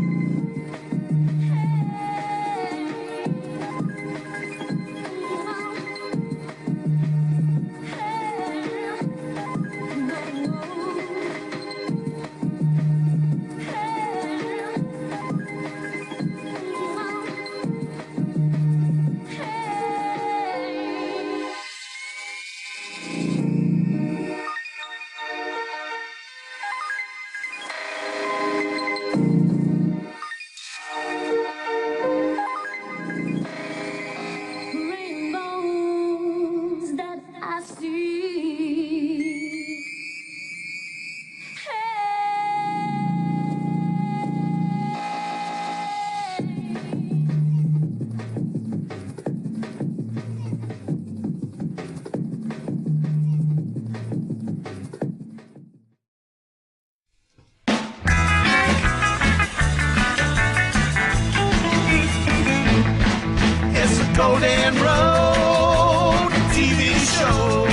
Golden Road TV show.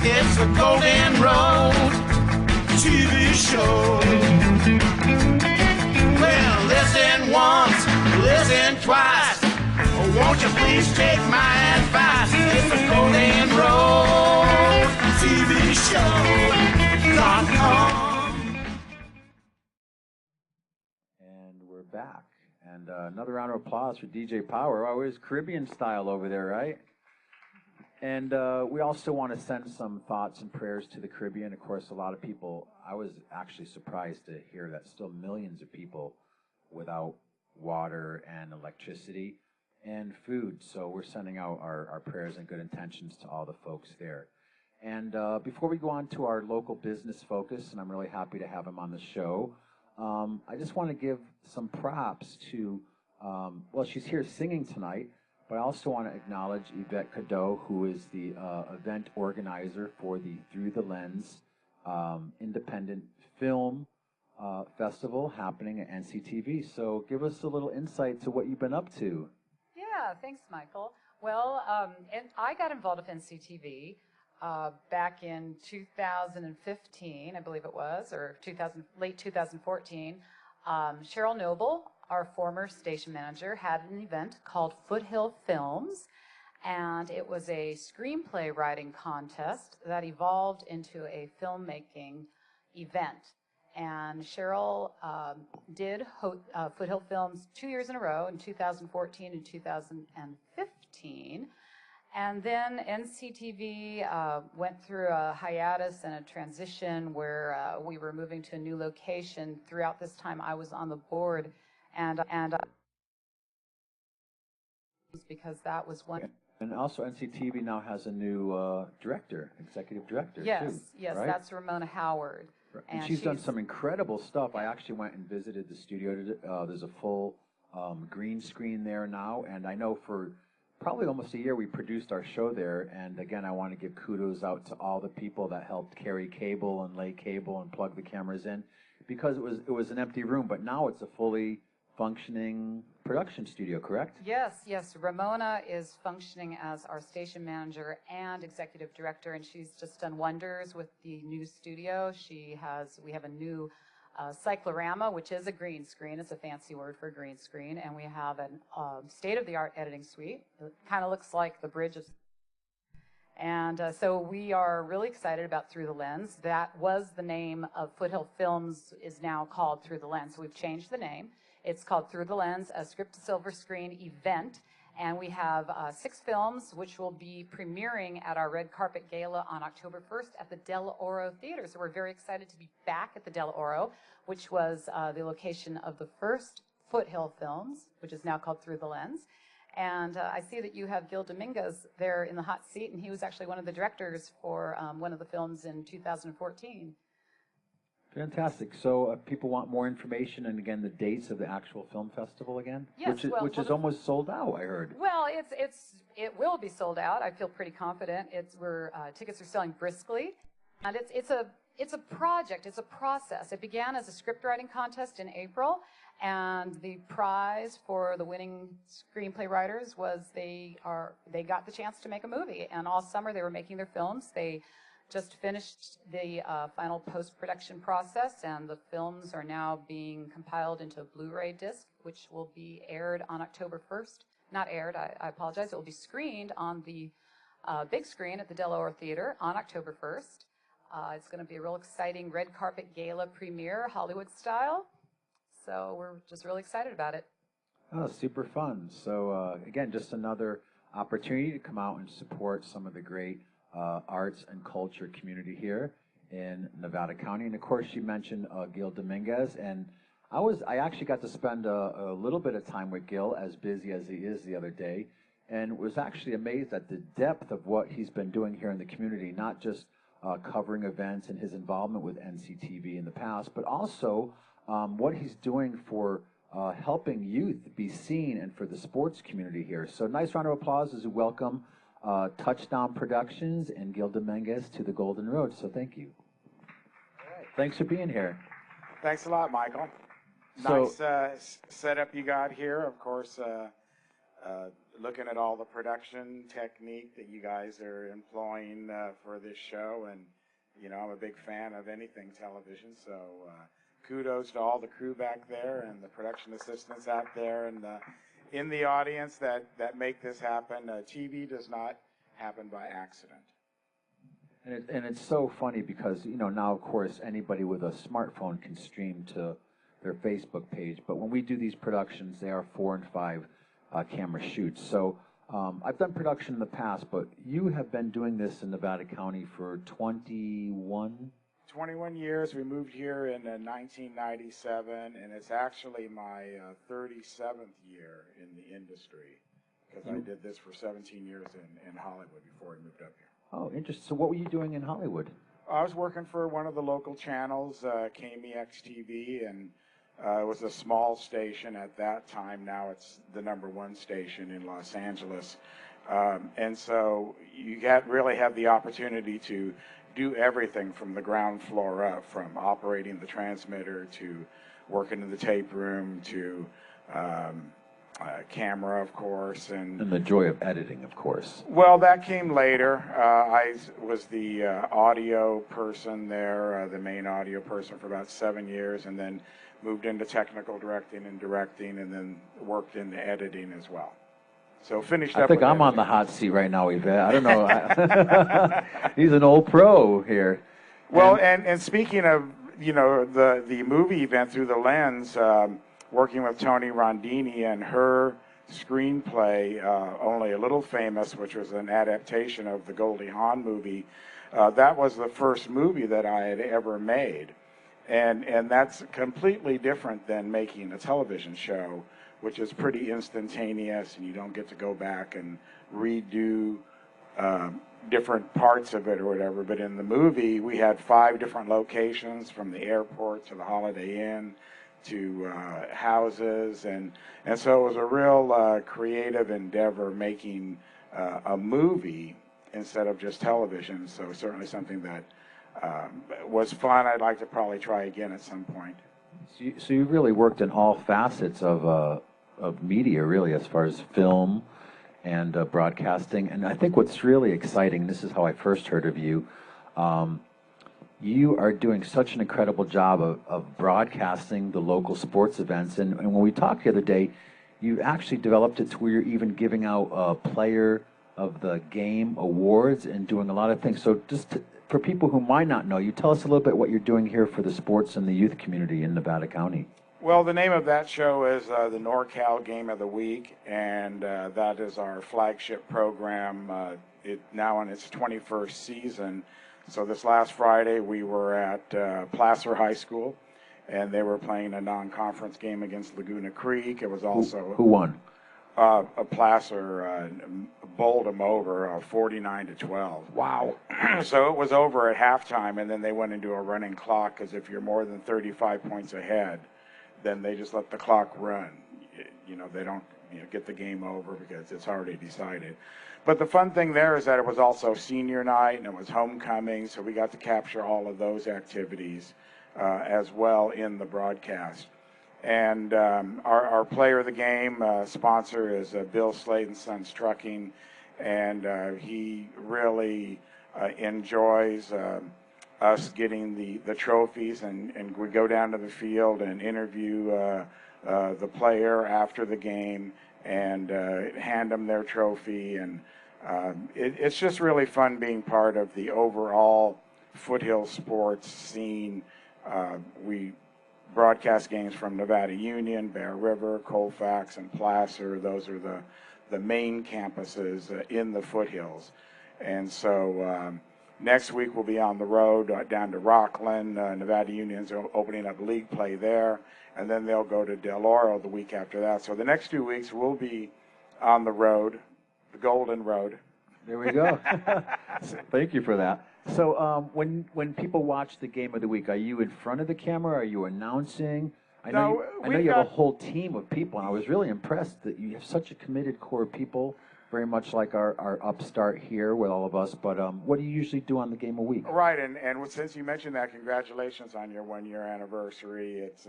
It's the Golden Road TV show. Well, listen once, listen twice. Oh, won't you please take my advice? It's the Golden Road TV show.com. And we're back. And another round of applause for DJ Power. Always Caribbean style over there, right? And we also want to send some thoughts and prayers to the Caribbean. Of course, a lot of people, I was actually surprised to hear that still millions of people without water and electricity and food. So we're sending out our prayers and good intentions to all the folks there. And before we go on to our local business focus, and I'm really happy to have him on the show, I just want to give some props to, well, she's here singing tonight, but I also want to acknowledge Yvette Cadeau, who is the event organizer for the Through the Lens independent film festival happening at NCTV. So give us a little insight to what you've been up to. Yeah, thanks, Michael. Well, and I got involved with NCTV back in 2015, I believe it was, or late 2014. Cheryl Noble, our former station manager, had an event called Foothill Films, and it was a screenplay writing contest that evolved into a filmmaking event. And Cheryl did Foothill Films 2 years in a row, in 2014 and 2015. And then NCTV went through a hiatus and a transition where we were moving to a new location. Throughout this time, I was on the board, and because that was one. And also NCTV now has a new director, executive director, yes, too. Yes, right? that's Ramona Howard. And she's done some incredible stuff. I actually went and visited the studio. There's a full green screen there now, and I know for probably almost a year we produced our show there. And again, I want to give kudos out to all the people that helped carry cable and lay cable and plug the cameras in, because it was an empty room, but now it's a fully functioning production studio, correct? Yes, yes. Ramona is functioning as our station manager and executive director, and she's just done wonders with the new studio. We have a new cyclorama, which is a green screen. It's a fancy word for green screen, and we have a state-of-the-art editing suite. It kind of looks like the bridge of. And so we are really excited about Through the Lens. That was the name of Foothill Films, is now called Through the Lens. So we've changed the name. It's called Through the Lens, a script to silver screen event. And we have 6 films, which will be premiering at our Red Carpet Gala on October 1st at the Del Oro Theater. So we're very excited to be back at the Del Oro, which was the location of the first Foothill Films, which is now called Through the Lens. And I see that you have Gil Dominguez there in the hot seat, and he was actually one of the directors for one of the films in 2014. Fantastic. So if people want more information, and again, the dates of the actual film festival again? Yes, which is almost sold out, I heard. Well, it will be sold out. I feel pretty confident. Tickets are selling briskly. And it's a project, it's a process. It began as a script writing contest in April, and the prize for the winning screenplay writers was they got the chance to make a movie. And all summer they were making their films. They just finished the final post-production process, and the films are now being compiled into a Blu-ray disc, which will be aired on October 1st. Not aired, I apologize. It will be screened on the big screen at the Del Oro Theater on October 1st. It's going to be a real exciting red carpet gala premiere, Hollywood style. So we're just really excited about it. Oh, super fun. So again, just another opportunity to come out and support some of the great arts and culture community here in Nevada County. And of course, you mentioned Gil Dominguez, and I actually got to spend a little bit of time with Gil, as busy as he is, the other day, and was actually amazed at the depth of what he's been doing here in the community, not just covering events and his involvement with NCTV in the past, but also what he's doing for helping youth be seen and for the sports community here. So nice round of applause as we welcome Touchdown Productions and Gil Dominguez to the Golden Road. So thank you. All right. Thanks for being here. Thanks a lot, Michael. So, Nice setup you got here. Of course, looking at all the production technique that you guys are employing for this show, and I'm a big fan of anything television, so kudos to all the crew back there and the production assistants out there and in the audience that make this happen. TV does not happen by accident. And it's so funny because, now, of course, anybody with a smartphone can stream to their Facebook page. But when we do these productions, they are 4 and 5 camera shoots. So I've done production in the past, but you have been doing this in Nevada County for 21 years. We moved here in 1997, and it's actually my 37th year in the industry because I did this for 17 years in Hollywood before I moved up here. Oh, interesting. So what were you doing in Hollywood? I was working for one of the local channels, KMEX TV, and it was a small station at that time. Now it's the #1 station in Los Angeles. And so you really have the opportunity to do everything from the ground floor up, from operating the transmitter to working in the tape room to camera, of course, and the joy of editing, of course. Well, that came later. I was the audio person there, the main audio person for about 7 years, and then moved into technical directing, and then worked into editing as well. So finished up. I think I'm on the hot seat right now, Yvette. I don't know. He's an old pro here. Well, and speaking of, the movie event Through the Lens, working with Tony Rondini and her screenplay, Only a Little Famous, which was an adaptation of the Goldie Hawn movie. That was the first movie that I had ever made. And that's completely different than making a television show, which is pretty instantaneous, and you don't get to go back and redo different parts of it or whatever. But in the movie, we had 5 different locations, from the airport to the Holiday Inn to houses, and so it was a real creative endeavor making a movie instead of just television. So certainly something that was fun. I'd like to probably try again at some point. So you really worked in all facets of media, really, as far as film and broadcasting. And I think what's really exciting, this is how I first heard of you, you are doing such an incredible job of broadcasting the local sports events. And when we talked the other day, you actually developed it to where you're even giving out player of the game awards and doing a lot of things. So just for people who might not know, you tell us a little bit what you're doing here for the sports and the youth community in Nevada County. Well, the name of that show is the NorCal Game of the Week, and that is our flagship program, now in its 21st season. So this last Friday, we were at Placer High School, and they were playing a non-conference game against Laguna Creek. It was also... Who won? Placer bowled them over 49-12. Wow. So it was over at halftime, and then they went into a running clock, because if you're more than 35 points ahead, then they just let the clock run. They don't get the game over because it's already decided. But the fun thing there is that it was also senior night, and it was homecoming, so we got to capture all of those activities as well in the broadcast. And our player of the game sponsor is Bill Slade and Sons Trucking, and he really enjoys us getting the trophies, and we go down to the field and interview the player after the game and hand them their trophy. And it's just really fun being part of the overall foothill sports scene. We broadcast games from Nevada Union, Bear River, Colfax, and Placer. Those are the main campuses in the foothills. And so next week we'll be on the road down to Rockland. Nevada Union's opening up league play there, and then they'll go to Del Oro the week after that. So the next 2 weeks we'll be on the road, the Golden Road. There we go. Thank you for that. So when people watch the game of the week, are you in front of the camera? Are you announcing? I know you have a whole team of people, and I was really impressed that you have such a committed core of people, very much like our upstart here with all of us. But what do you usually do on the game of week? Right, and since you mentioned that, congratulations on your 1-year anniversary. It's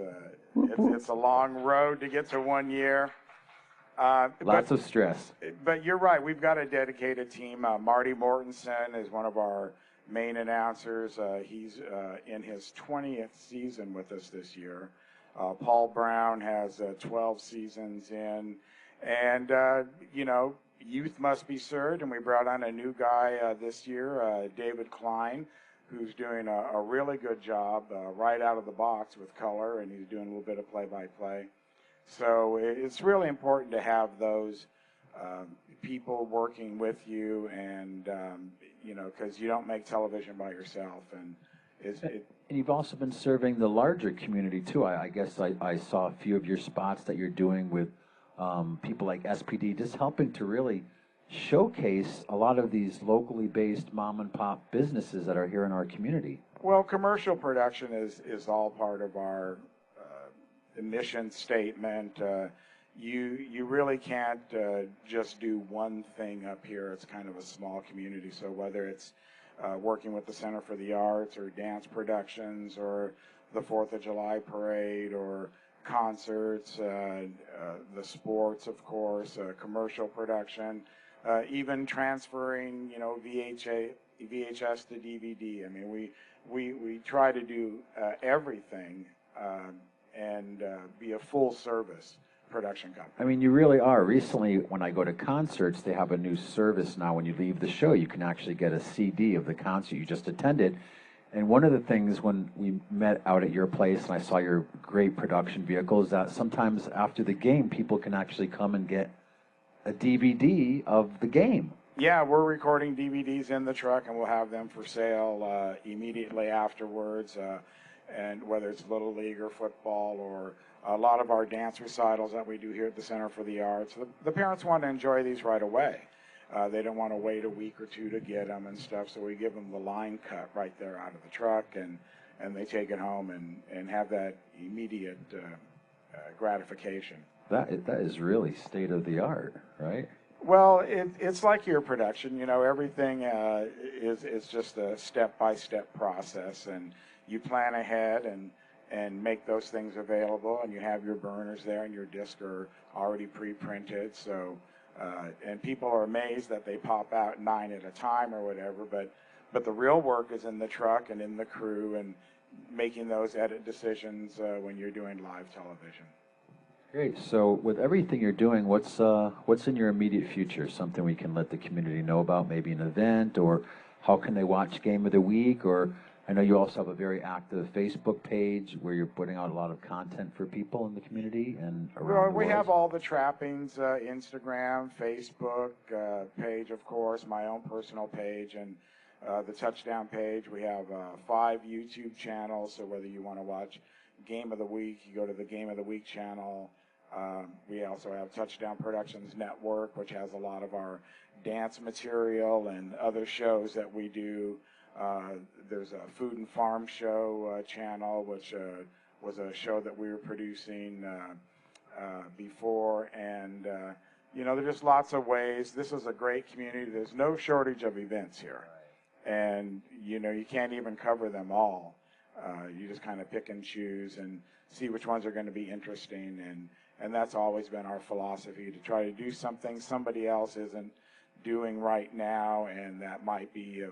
a long road to get to 1 year. Lots of stress. But you're right. We've got a dedicated team. Marty Mortensen is one of our main announcers. He's in his 20th season with us this year. Paul Brown has 12 seasons in. And, youth must be served. And we brought on a new guy this year, David Klein, who's doing a really good job right out of the box with color. And he's doing a little bit of play-by-play. So it's really important to have those people working with you, and because you don't make television by yourself. And and you've also been serving the larger community too. I guess I saw a few of your spots that you're doing with people like SPD, just helping to really showcase a lot of these locally based mom and pop businesses that are here in our community. Well, commercial production is all part of our mission statement. You really can't just do one thing up here. It's kind of a small community. So whether it's working with the Center for the Arts or dance productions or the 4th of July parade or concerts, the sports, of course, commercial production, even transferring, VHS to DVD. I mean, we try to do everything and be a full service production company. I mean, you really are. Recently, when I go to concerts, they have a new service now. When you leave the show, you can actually get a CD of the concert you just attended. And one of the things when we met out at your place and I saw your great production vehicle is that sometimes after the game, people can actually come and get a DVD of the game. Yeah, we're recording DVDs in the truck, and we'll have them for sale immediately afterwards. And whether it's Little League or football or a lot of our dance recitals that we do here at the Center for the Arts, the parents want to enjoy these right away. They don't want to wait a week or two to get them and stuff, so we give them the line cut right there out of the truck, and they take it home and have that immediate gratification. That is really state of the art, right? Well, it's like your production. Everything is just a step-by-step process, and you plan ahead and make those things available, and you have your burners there, and your discs are already pre-printed. So, and people are amazed that they pop out 9 at a time or whatever, but the real work is in the truck and in the crew and making those edit decisions when you're doing live television. Great. So with everything you're doing, what's in your immediate future? Something we can let the community know about, maybe an event, or how can they watch Game of the Week? Or I know you also have a very active Facebook page where you're putting out a lot of content for people in the community and around the world. We have all the trappings, Instagram, Facebook page, of course, my own personal page, and the Touchdown page. We have 5 YouTube channels, so whether you want to watch Game of the Week, you go to the Game of the Week channel. We also have Touchdown Productions Network, which has a lot of our dance material and other shows that we do. There's a Food and Farm Show channel, which was a show that we were producing before. And, there's just lots of ways. This is a great community. There's no shortage of events here. And, you can't even cover them all. You just kind of pick and choose and see which ones are going to be interesting. And that's always been our philosophy, to try to do something somebody else isn't doing right now, and that might be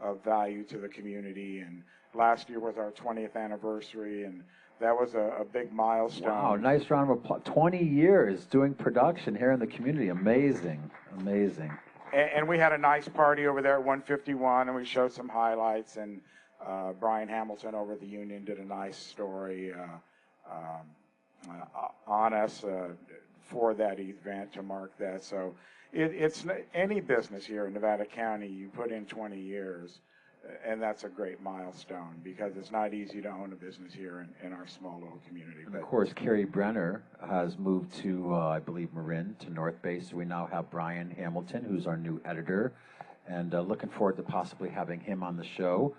of value to the community. And last year was our 20th anniversary, and that was a big milestone. Wow, nice round of applause. 20 years doing production here in the community. Amazing, amazing. And we had a nice party over there at 151, and we showed some highlights, and Brian Hamilton over at the Union did a nice story on us for that event to mark that. So it's any business here in Nevada County, you put in 20 years, and that's a great milestone, because it's not easy to own a business here in our small little community. And of course, Carrie Brenner has moved to, I believe, Marin, to North Bay, so we now have Brian Hamilton, who's our new editor, and looking forward to possibly having him on the show.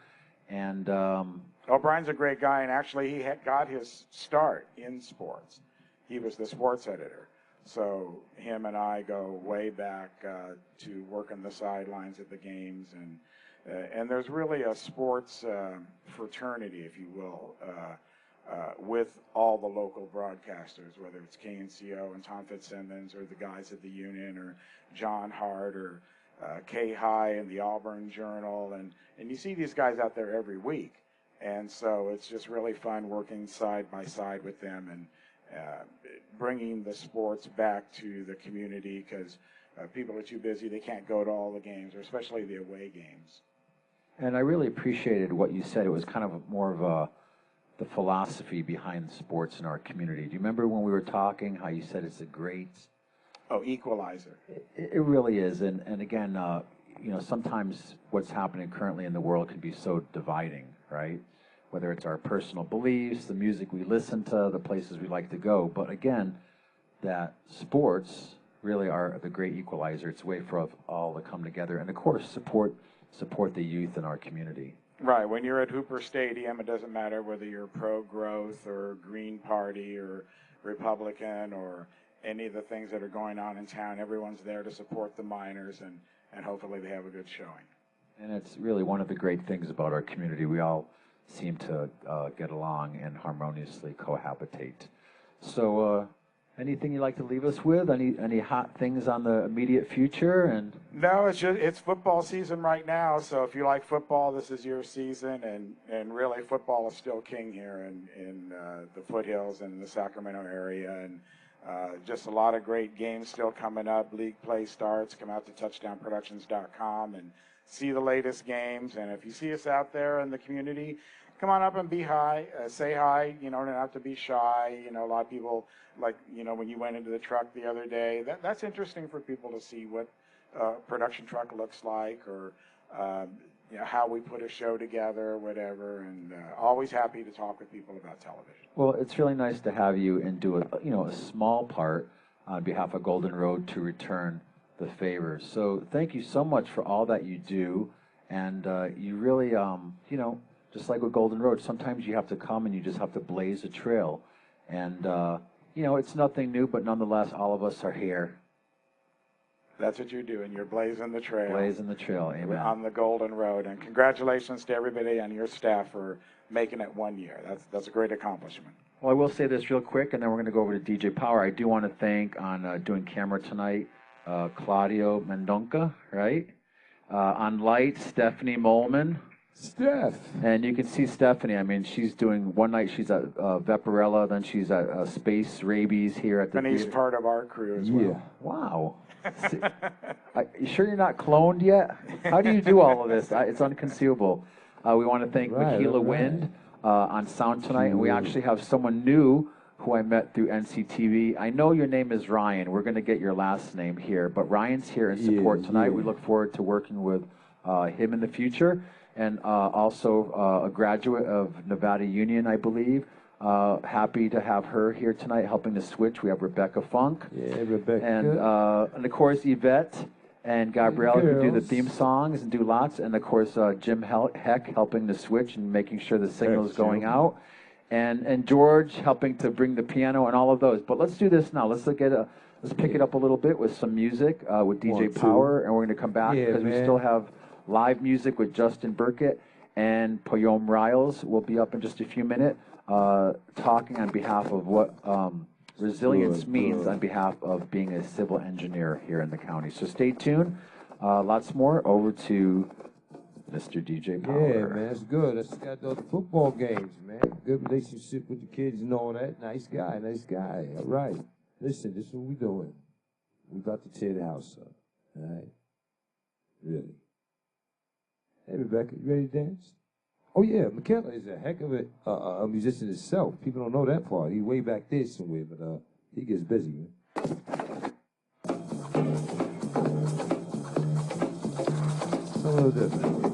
And Brian's a great guy, and actually he had got his start in sports. He was the sports editor. So him and I go way back to working the sidelines at the games, and there's really a sports fraternity, if you will, with all the local broadcasters, whether it's KNCO and Tom Fitzsimmons or the guys at the Union or John Hart or K-High and the Auburn Journal. And you see these guys out there every week. And so it's just really fun working side by side with them and bringing the sports back to the community because people are too busy. They can't go to all the games, or especially the away games. And I really appreciated what you said. It was kind of more of the philosophy behind sports in our community. Do you remember when we were talking how you said it's a great... Oh, equalizer. It really is. And again, sometimes what's happening currently in the world can be so dividing, right? Whether it's our personal beliefs, the music we listen to, the places we like to go. But again, that sports really are the great equalizer. It's a way for us all to come together and, of course, support the youth in our community. Right. When you're at Hooper Stadium, it doesn't matter whether you're pro-growth or Green Party or Republican or any of the things that are going on in town. Everyone's there to support the miners, and hopefully they have a good showing. And it's really one of the great things about our community. We all seem to get along and harmoniously cohabitate. So anything you'd like to leave us with? Any hot things on the immediate future? And no, it's football season right now. So if you like football, this is your season. And really, football is still king here in the foothills and the Sacramento area. And just a lot of great games still coming up. League play starts. Come out to touchdownproductions.com and see the latest games. And if you see us out there in the community, come on up and be hi. Say hi. You don't have to be shy. A lot of people, like, when you went into the truck the other day, that's interesting for people to see what a production truck looks like or, how we put a show together, whatever. And always happy to talk with people about television. Well, it's really nice to have you and do a small part on behalf of Golden Road to return the favor. So thank you so much for all that you do. And you really, just like with Golden Road, sometimes you have to come and you just have to blaze a trail. And, it's nothing new, but nonetheless, all of us are here. That's what you're doing. You're blazing the trail. Blazing the trail, amen. On the Golden Road. And congratulations to everybody on your staff for making it 1 year. That's a great accomplishment. Well, I will say this real quick, and then we're going to go over to DJ Power. I do want to thank, on doing camera tonight, Claudio Mendonca, right? On lights, Stephanie Molman. Steph. And you can see Stephanie. I mean, she's doing, one night she's at Vaporella, then she's at Space Rabies here at the And he's theater. part of our crew as well. Yeah. Wow. You sure you're not cloned yet? How do you do all of this? It's inconceivable. We want to thank Makila Wind on sound tonight, and we actually have someone new who I met through NCTV. I know your name is Ryan. We're going to get your last name here, but Ryan's here in support tonight. We look forward to working with him in the future, and also a graduate of Nevada Union, I believe. Happy to have her here tonight helping to switch. We have Rebecca Funk. Yeah, Rebecca. And of course, Yvette and Gabrielle who do the theme songs and do lots. And of course, Jim Heck helping to switch and making sure the signal is going out. And George helping to bring the piano and all of those. But let's do this now. Let's pick it up a little bit with some music with DJ Power. And we're going to come back because we still have live music with Justin Burkett. And Payom Riles will be up in just a few minutes. Talking on behalf of what resilience means on behalf of being a civil engineer here in the county. So stay tuned. Lots more. Over to Mr. DJ Power. Yeah, man, that's good. That's got those football games, man. Good relationship with the kids and all that. Nice guy, nice guy. All right. Listen, this is what we doing. We about to tear the house up. All right? Really. Hey, Rebecca, you ready to dance? Oh, yeah, Michaela is a heck of a musician himself. People don't know that part. He's way back there somewhere, but he gets busy, man. A little different.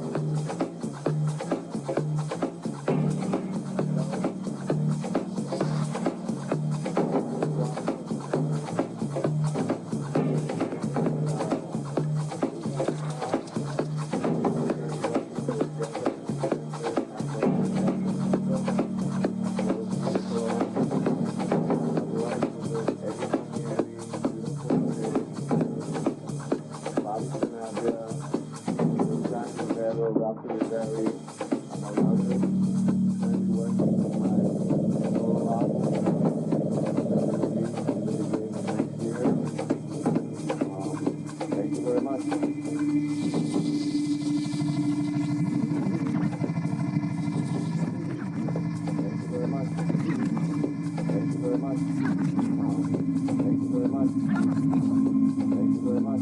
much. Thank you very much.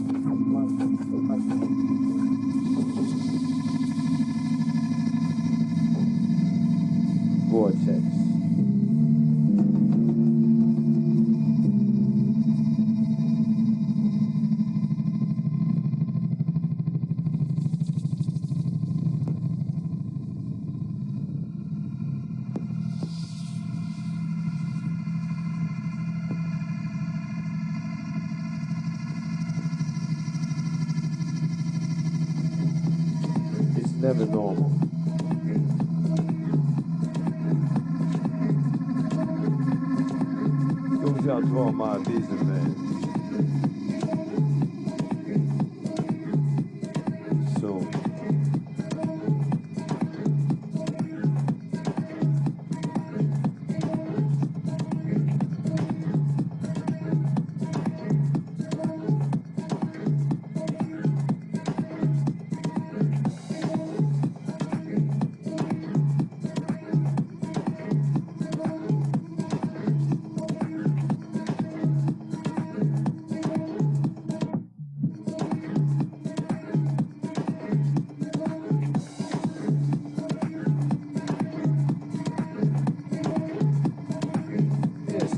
Vortex. It's never normal. Goes out to all my businessmen. So,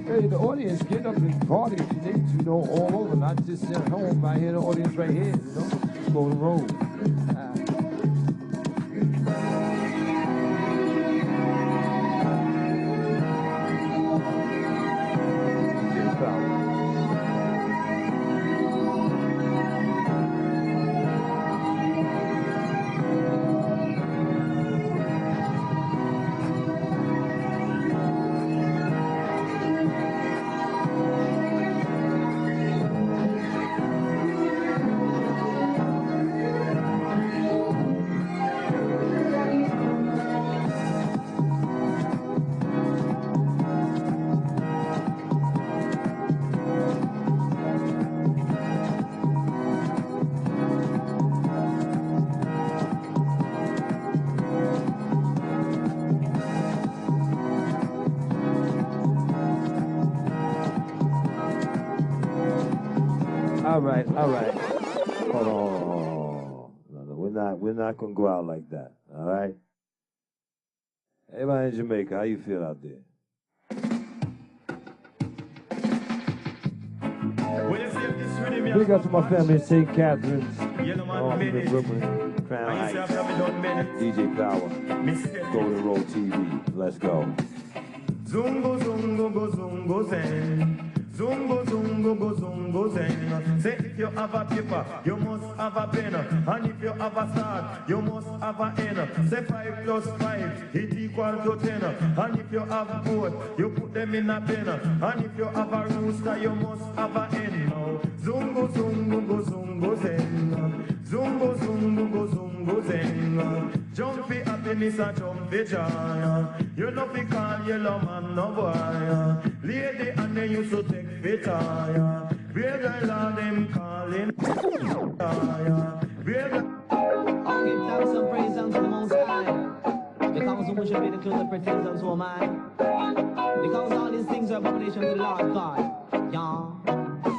hey, the audience, get up and party if you need to, all over, not just at home. I hear the audience right here, Let's go to the road. All right. Hold on. No, we're not gonna go out like that. All right. Everybody in Jamaica, how you feel out there? Big up to my family in St. Catharines, all in Brooklyn, Crown Heights, DJ Power, Golden Road TV. Let's go. Zungo, zungo, go, zungo, zen. Zungo, zungo, go, zungo, zen. Say if you have a paper, you must have a pen. And if you have a start, you must have a end. Say 5 plus 5, it equal to 10. And if you have both, you put them in a pen. And if you have a rooster, you must have a hen. Now, zungo, zungo, go, zungo, zen. Zungo, zungo, go, zungo, zen. Jumpy happiness and jumpy joy. You know fi call yellow man no boy. Lady and they used to take fitaya. Where the Lord them calling Where the I'll give thanks and praise unto the Most High, because we should be the clothes pretends unto a man. Because all these things are abomination to the Lord God. Yeah.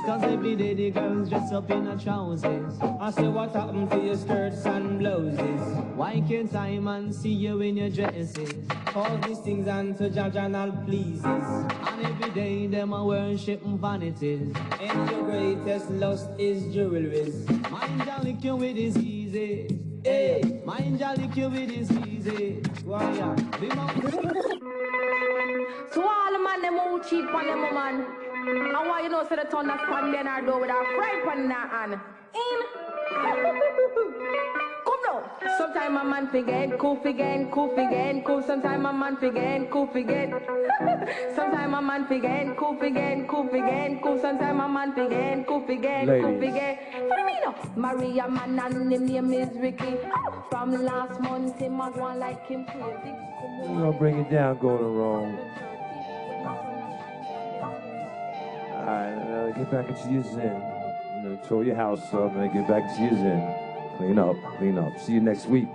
Cause every day the girls dress up in her trousers. I say what happened to your skirts and blouses? Why can't I man see you in your dresses? All these things unto Jajanal pleases. And every day them a worship vanities. And your greatest lust is jewelries. Mind ya lick you with is easy. Hey, mind ya lick you with is easy. Why ya? To all the man them who cheat on them woman. And why you know so the thunder stand in our door with a fry pan in her hand? Come now. Sometime a man forget, cool again, cool again, cool. Sometime a man forget, cool again. Sometime a man forget, cool again, cool again, cool. Sometime a man forget, cool again, cool again. For me no. Maria man and him name is Ricky. From last month him a go on like him crazy. We're gonna bring it down, Golden Road. Alright, get back into your zen. Throw your house up and get back to your zen. Clean up, clean up. See you next week.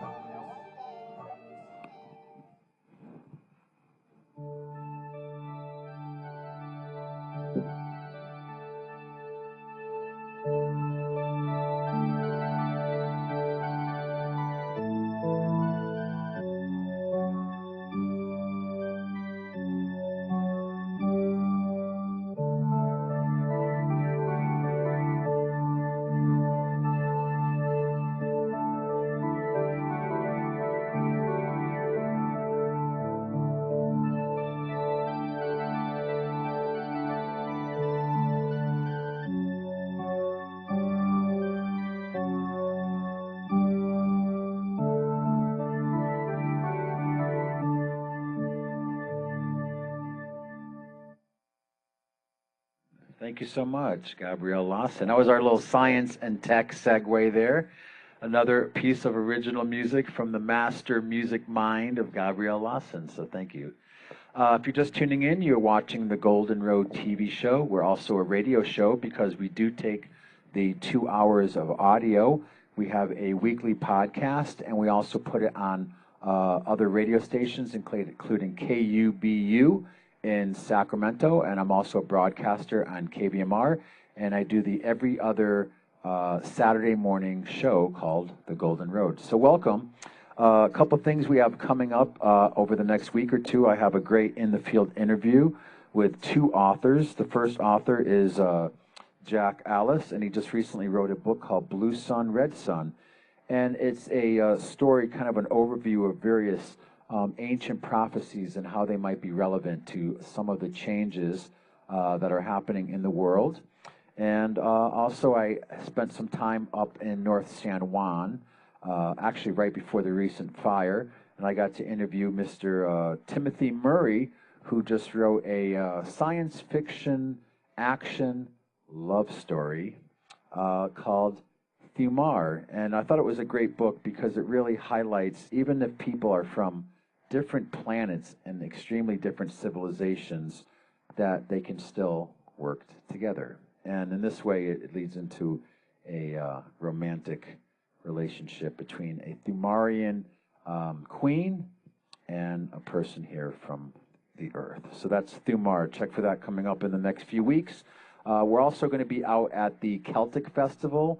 Thank you so much, Gabrielle Lawson. That was our little science and tech segue there. Another piece of original music from the master music mind of Gabrielle Lawson, so thank you. If you're just tuning in, you're watching the Golden Road TV show. We're also a radio show because we do take the 2 hours of audio. We have a weekly podcast, and we also put it on other radio stations, including KUBU in Sacramento, and I'm also a broadcaster on KVMR, and I do the every other Saturday morning show called The Golden Road. So welcome. A couple things we have coming up over the next week or two. I have a great in-the-field interview with 2 authors. The first author is Jack Alice, and he just recently wrote a book called Blue Sun, Red Sun. And it's a story, kind of an overview of various ancient prophecies and how they might be relevant to some of the changes that are happening in the world. And also I spent some time up in North San Juan, actually right before the recent fire, and I got to interview Mr. Timothy Murray, who just wrote a science fiction action love story called Thumar. And I thought it was a great book because it really highlights, even if people are from different planets and extremely different civilizations, that they can still work together. And in this way, it leads into a romantic relationship between a Thumarian queen and a person here from the Earth. So that's Thumar. Check for that coming up in the next few weeks. We're also going to be out at the Celtic Festival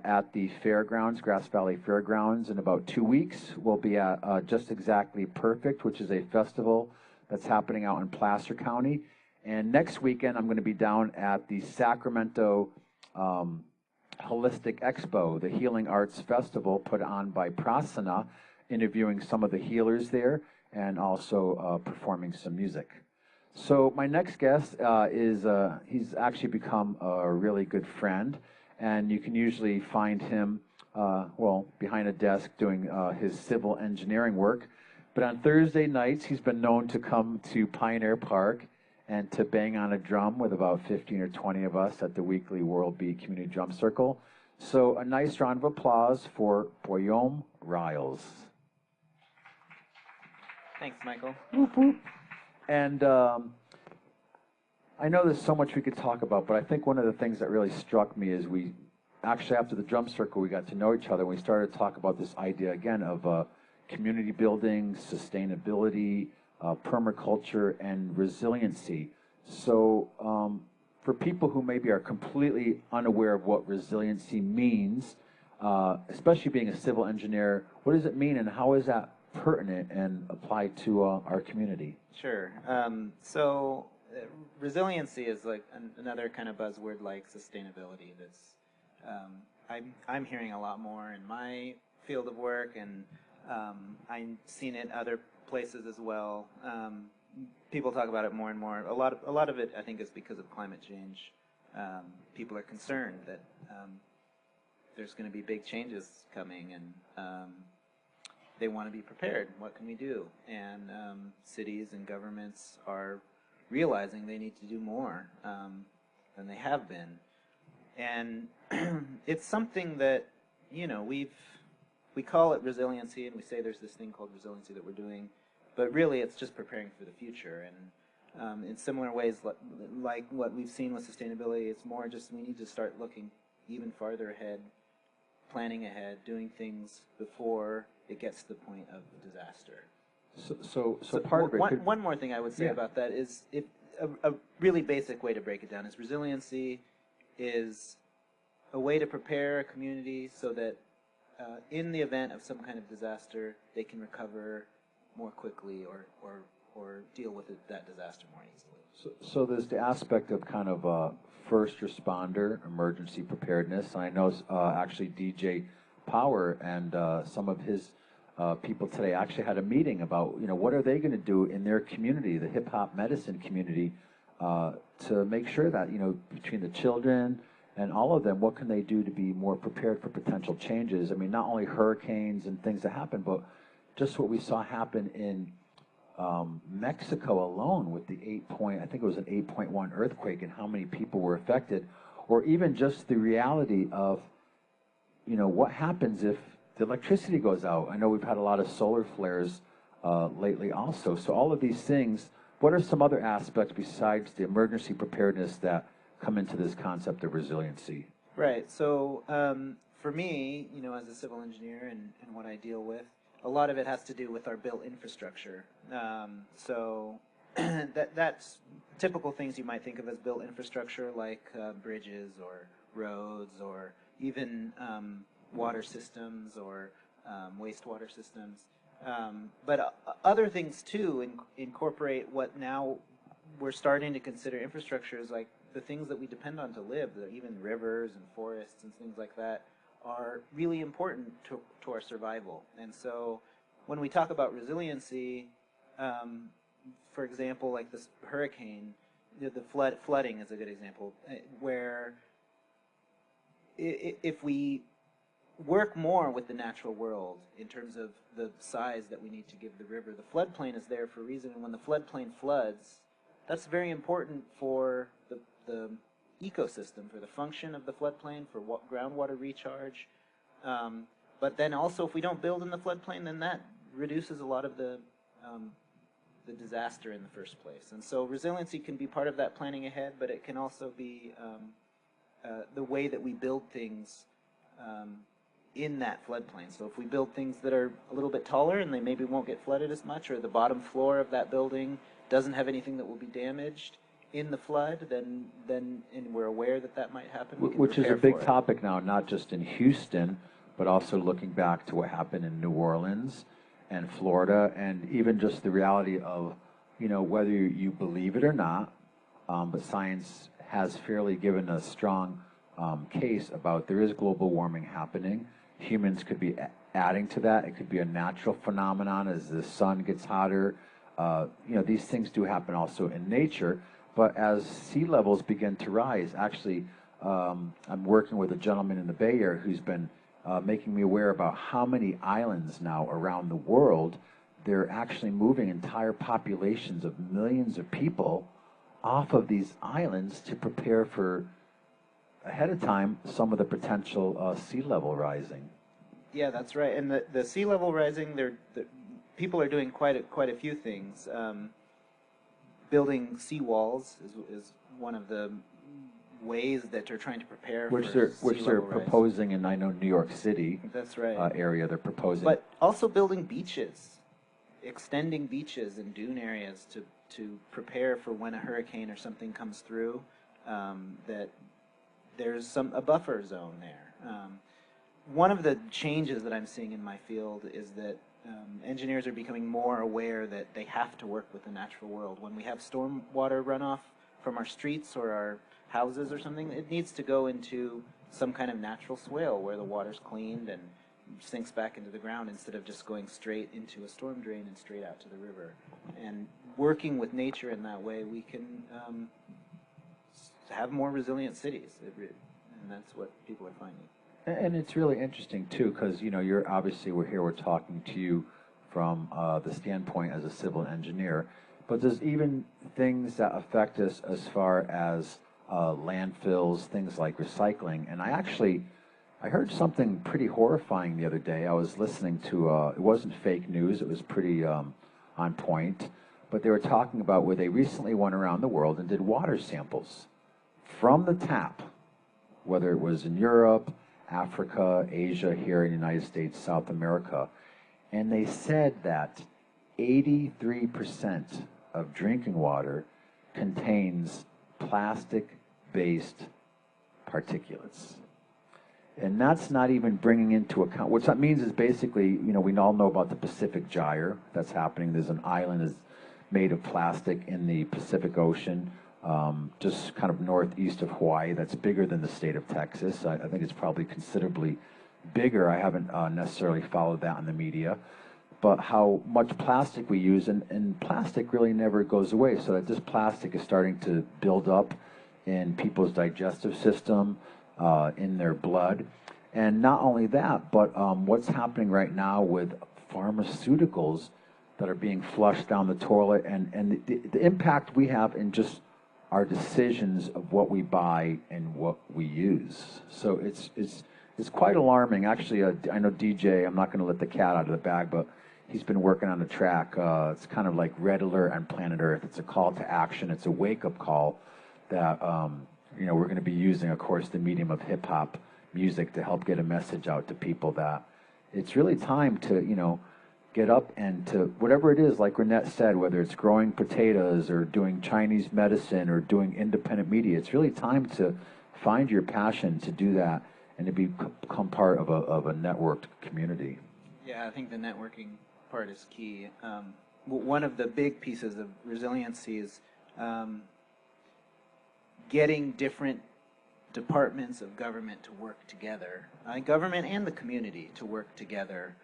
at the fairgrounds, Grass Valley Fairgrounds, in about 2 weeks. We'll be at Just Exactly Perfect, which is a festival that's happening out in Placer County. And next weekend, I'm going to be down at the Sacramento Holistic Expo, the Healing Arts Festival put on by Prasana, interviewing some of the healers there and also performing some music. So my next guest is, he's actually become a really good friend, and you can usually find him, well, behind a desk doing his civil engineering work. But on Thursday nights, he's been known to come to Pioneer Park and to bang on a drum with about 15 or 20 of us at the weekly World Beat Community Drum Circle. So a nice round of applause for Poyom Riles. Thanks, Michael. Whoop, whoop. And I know there's so much we could talk about, but I think one of the things that really struck me is we actually, after the drum circle, we got to know each other. We started to talk about this idea again of community building, sustainability, permaculture, and resiliency. So for people who maybe are completely unaware of what resiliency means, especially being a civil engineer, what does it mean and how is that pertinent and applied to our community? Sure. Resiliency is like another kind of buzzword like sustainability that's I'm hearing a lot more in my field of work, and I've seen it other places as well. People talk about it more and more. A lot of it, I think, is because of climate change. People are concerned that there's going to be big changes coming, and they want to be prepared. What can we do? And cities and governments are realizing they need to do more than they have been. And it's something that, you know, we call it resiliency, and we say there's this thing called resiliency that we're doing, but really it's just preparing for the future. And in similar ways, like what we've seen with sustainability, it's more just we need to start looking even farther ahead, planning ahead, doing things before it gets to the point of disaster. So part of it one more thing I would say about that is a really basic way to break it down is resiliency is a way to prepare a community so that in the event of some kind of disaster, they can recover more quickly or deal with that disaster more easily. So there's the aspect of kind of first responder emergency preparedness. And I know actually DJ Power and some of his people today actually had a meeting about, you know, what are they going to do in their community, the hip hop medicine community, to make sure that, you know, between the children and all of them, what can they do to be more prepared for potential changes? I mean, not only hurricanes and things that happen, but just what we saw happen in Mexico alone with the I think it was an 8.1 earthquake and how many people were affected, or even just the reality of, you know, what happens if the electricity goes out. I know we've had a lot of solar flares lately also. So all of these things, what are some other aspects besides the emergency preparedness that come into this concept of resiliency? Right. So for me, you know, as a civil engineer and what I deal with, a lot of it has to do with our built infrastructure. So that's typical things you might think of as built infrastructure, like bridges or roads or even water systems or wastewater systems. But other things too incorporate what now we're starting to consider infrastructure is like the things that we depend on to live, even rivers and forests and things like that, are really important to our survival. And so when we talk about resiliency, for example, like this hurricane, the flooding is a good example, where if we work more with the natural world in terms of the size that we need to give the river, the floodplain is there for a reason, and when the floodplain floods, that's very important for the ecosystem, for the function of the floodplain, for groundwater recharge. But then also, if we don't build in the floodplain, then that reduces a lot of the disaster in the first place. And so resiliency can be part of that planning ahead, but it can also be the way that we build things in that floodplain. So if we build things that are a little bit taller and they maybe won't get flooded as much, or the bottom floor of that building doesn't have anything that will be damaged in the flood, then and we're aware that that might happen. Which is a big topic now, not just in Houston, but also looking back to what happened in New Orleans and Florida, and even just the reality of, you know, whether you believe it or not, but science has fairly given a strong case about there is global warming happening. Humans could be adding to that. It could be a natural phenomenon as the sun gets hotter. You know, these things do happen also in nature. But as sea levels begin to rise, actually, I'm working with a gentleman in the Bay Area who's been making me aware about how many islands now around the world, they're actually moving entire populations of millions of people off of these islands to prepare for, ahead of time, some of the potential sea level rising. Yeah, that's right. And the sea level rising, people are doing quite a few things. Building seawalls is one of the ways that they're trying to prepare which for they're proposing in, I know, New York City. That's right. Area they're proposing. But also building beaches, extending beaches and dune areas to prepare for when a hurricane or something comes through, that there's a buffer zone there. One of the changes that I'm seeing in my field is that engineers are becoming more aware that they have to work with the natural world. When we have stormwater runoff from our streets or our houses or something, it needs to go into some kind of natural swale where the water's cleaned and sinks back into the ground instead of just going straight into a storm drain and straight out to the river. And working with nature in that way, we can have more resilient cities, and that's what people are finding. And it's really interesting too, because you know, we're talking to you from the standpoint as a civil engineer, but there's even things that affect us as far as landfills, things like recycling. And I heard something pretty horrifying the other day. I was listening to, it wasn't fake news, it was pretty on point, but they were talking about where they recently went around the world and did water samples from the tap, whether it was in Europe, Africa, Asia, here in the United States, South America, and they said that 83% of drinking water contains plastic-based particulates. And that's not even bringing into account, what that means is basically, you know, we all know about the Pacific Gyre that's happening. There's an island that's made of plastic in the Pacific Ocean, just kind of northeast of Hawaii, that's bigger than the state of Texas. I think it's probably considerably bigger. I haven't necessarily followed that in the media. But how much plastic we use, and plastic really never goes away, so that this plastic is starting to build up in people's digestive system, in their blood. And not only that, but what's happening right now with pharmaceuticals that are being flushed down the toilet, and the impact we have in just our decisions of what we buy and what we use. So it's quite alarming. Actually, I know DJ, I'm not going to let the cat out of the bag, but he's been working on a track. It's kind of like Red Alert on Planet Earth. It's a call to action. It's a wake-up call that we're going to be using, of course, the medium of hip-hop music to help get a message out to people that it's really time to, get up and to whatever it is, like Renette said, whether it's growing potatoes or doing Chinese medicine or doing independent media, it's really time to find your passion to do that and to become part of a networked community. Yeah, I think the networking part is key. One of the big pieces of resiliency is getting different departments of government to work together, government and the community to work together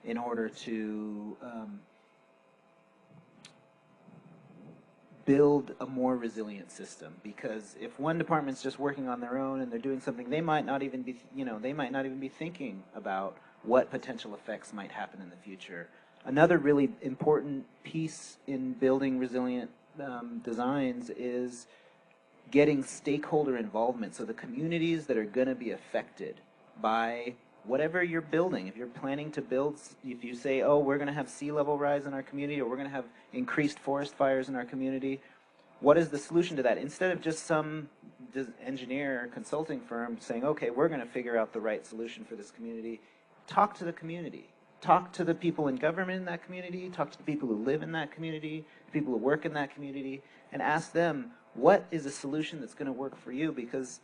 in order to build a more resilient system. Because if one department's just working on their own and they're doing something, they might not even be, they might not even be thinking about what potential effects might happen in the future. Another really important piece in building resilient designs is getting stakeholder involvement. So the communities that are going to be affected by whatever you're building, if you're planning to build, if you say, oh, we're going to have sea level rise in our community, or we're going to have increased forest fires in our community, what is the solution to that? Instead of just some engineer or consulting firm saying, okay, we're going to figure out the right solution for this community, talk to the community. Talk to the people in government in that community, talk to the people who live in that community, the people who work in that community, and ask them, what is a solution that's going to work for you? Because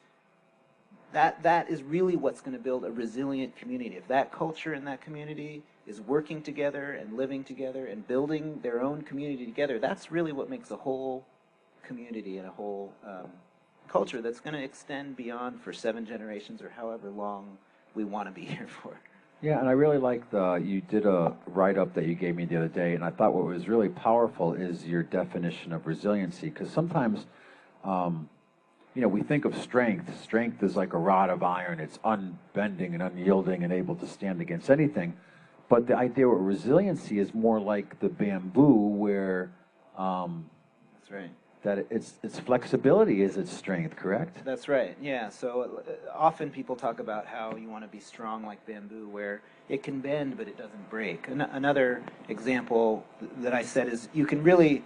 that is really what's going to build a resilient community. If that culture in that community is working together and living together and building their own community together, that's really what makes a whole community and a whole culture that's going to extend beyond for 7 generations or however long we want to be here for. Yeah, and I really like you did a write-up that you gave me the other day, and I thought what was really powerful is your definition of resiliency, because sometimes, we think of strength. Strength is like a rod of iron. It's unbending and unyielding and able to stand against anything. But the idea of resiliency is more like the bamboo where that's right. That its flexibility is its strength, correct? That's right, yeah. So often people talk about how you want to be strong like bamboo, where it can bend but it doesn't break. Another example that I said is you can really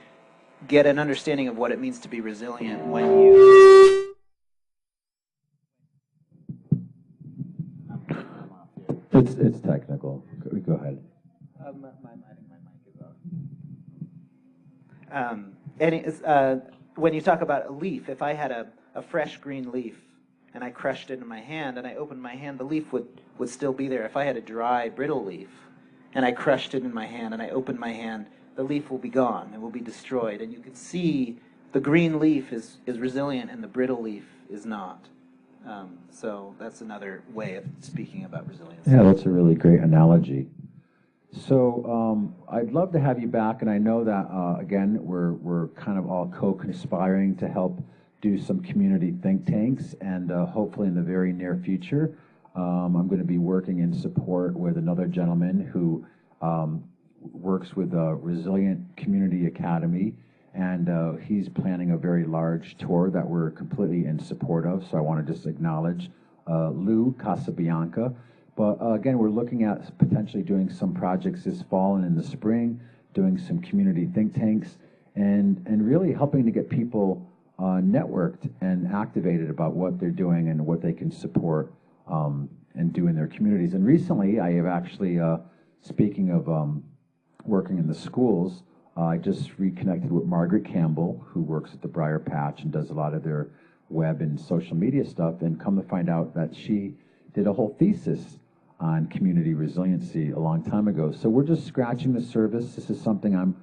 get an understanding of what it means to be resilient when you... It's technical. Go ahead. I think my mic is off. When you talk about a leaf, if I had a fresh green leaf and I crushed it in my hand and I opened my hand, the leaf would still be there. If I had a dry, brittle leaf and I crushed it in my hand and I opened my hand, the leaf will be gone. It will be destroyed. And you can see the green leaf is resilient and the brittle leaf is not. So that's another way of speaking about resilience. Yeah, that's a really great analogy. So I'd love to have you back, and I know that, again, we're kind of all co-conspiring to help do some community think tanks, and hopefully in the very near future, I'm going to be working in support with another gentleman who works with Resilient Community Academy, and he's planning a very large tour that we're completely in support of, so I want to just acknowledge Lou Casabianca. But again, we're looking at potentially doing some projects this fall and in the spring, doing some community think tanks, and really helping to get people networked and activated about what they're doing and what they can support and do in their communities. And recently, I have actually, speaking of working in the schools, I just reconnected with Margaret Campbell, who works at the Briar Patch and does a lot of their web and social media stuff, and come to find out that she did a whole thesis on community resiliency a long time ago. So we're just scratching the surface. This is something I'm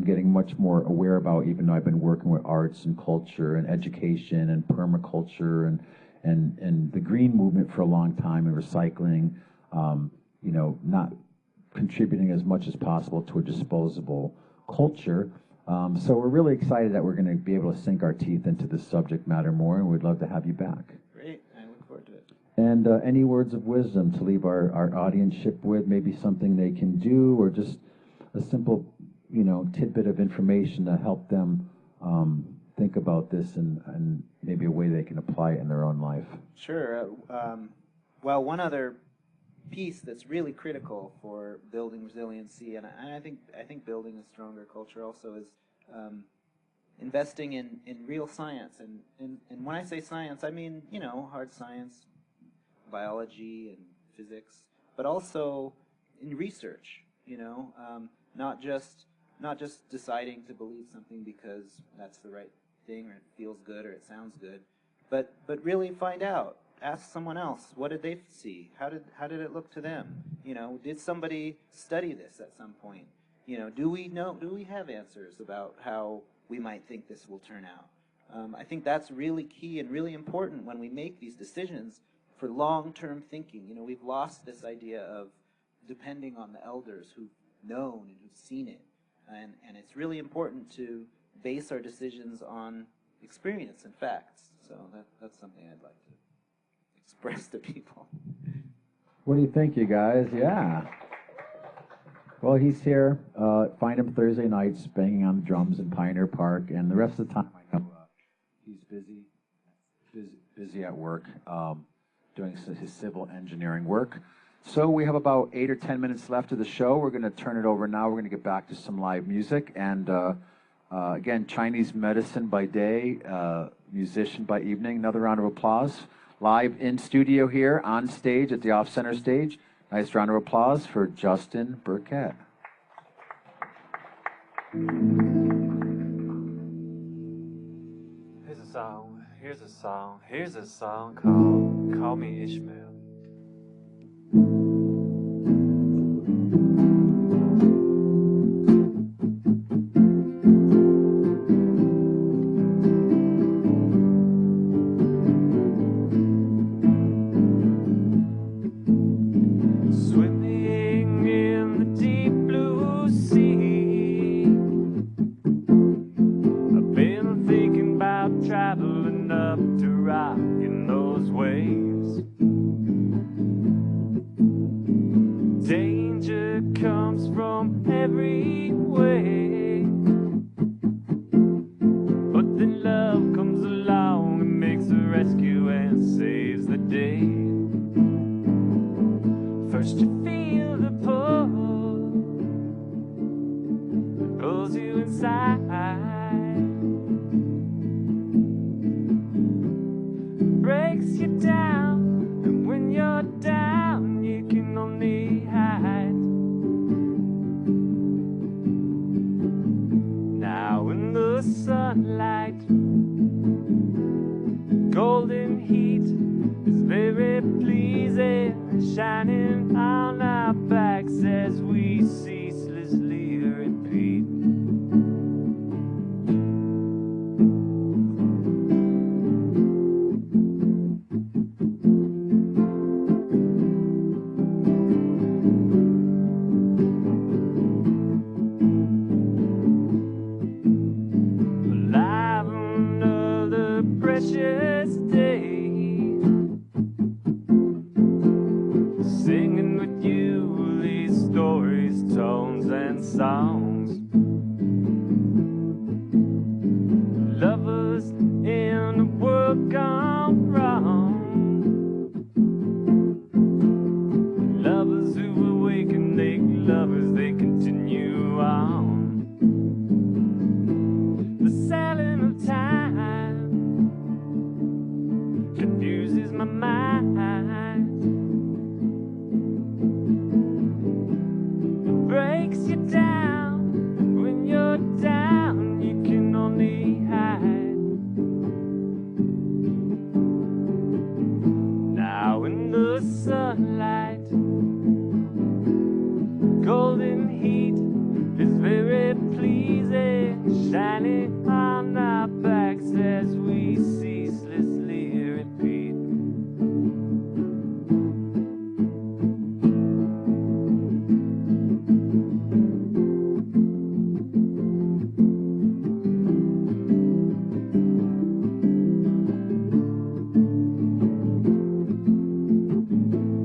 getting much more aware about, even though I've been working with arts and culture and education and permaculture and the green movement for a long time and recycling, not contributing as much as possible to a disposable culture. So we're really excited that we're going to be able to sink our teeth into this subject matter more, and we'd love to have you back. Great, I look forward to it. And any words of wisdom to leave our audience with, maybe something they can do, or just a simple you know, tidbit of information to help them think about this and maybe a way they can apply it in their own life? Sure. Well, one other piece that's really critical for building resiliency, and I think building a stronger culture also, is investing in real science. And when I say science, I mean, you know, hard science, biology and physics, but also in research, you know, not just deciding to believe something because that's the right thing or it feels good or it sounds good, but really find out. Ask someone else, what did they see? How did it look to them? You know, did somebody study this at some point? You know, do we have answers about how we might think this will turn out? I think that's really key and really important when we make these decisions for long-term thinking. You know, we've lost this idea of depending on the elders who've known and who've seen it. And it's really important to base our decisions on experience and facts. So that's something I'd like to express to people. What do you think, you guys? Yeah. Well, he's here. Find him Thursday nights banging on the drums in Pioneer Park, and the rest of the time I know he's busy at work doing his civil engineering work. So we have about 8 or 10 minutes left of the show. We're going to turn it over now. We're going to get back to some live music. And again, Chinese medicine by day, musician by evening. Another round of applause. Live in studio here, on stage at the off-center stage. Nice round of applause for Justin Burkett. Here's a song called Call Me Ishmael.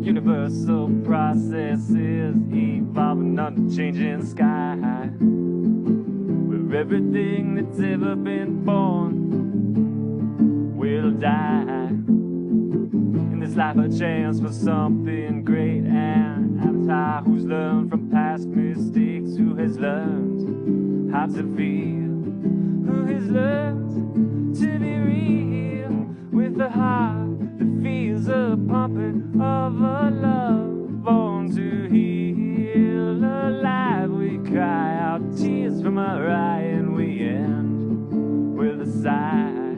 Universal processes evolving under changing sky. where everything that's ever been born will die. In this life a chance for something great, and Avatar who's learned from past mistakes, who has learned how to feel, who has learned to be real, with a heart that feels a pumping of a love born to heal. Alive we cry out tears from our eye, and we end with a sigh.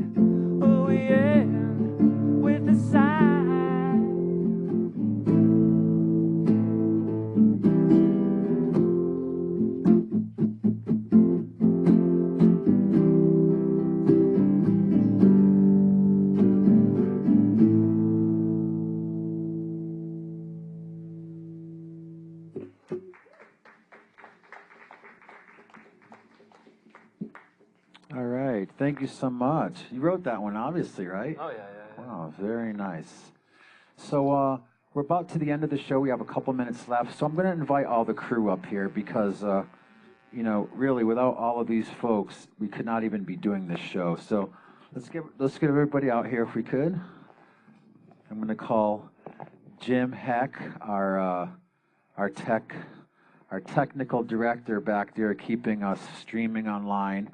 Oh, we end with a sigh. All right, thank you so much. You wrote that one, obviously, right? Oh, yeah. Wow, very nice. So we're about to the end of the show. We have a couple minutes left. So I'm going to invite all the crew up here because, you know, really, without all of these folks, we could not even be doing this show. So let's get everybody out here if we could. I'm going to call Jim Heck, our technical director back there, keeping us streaming online.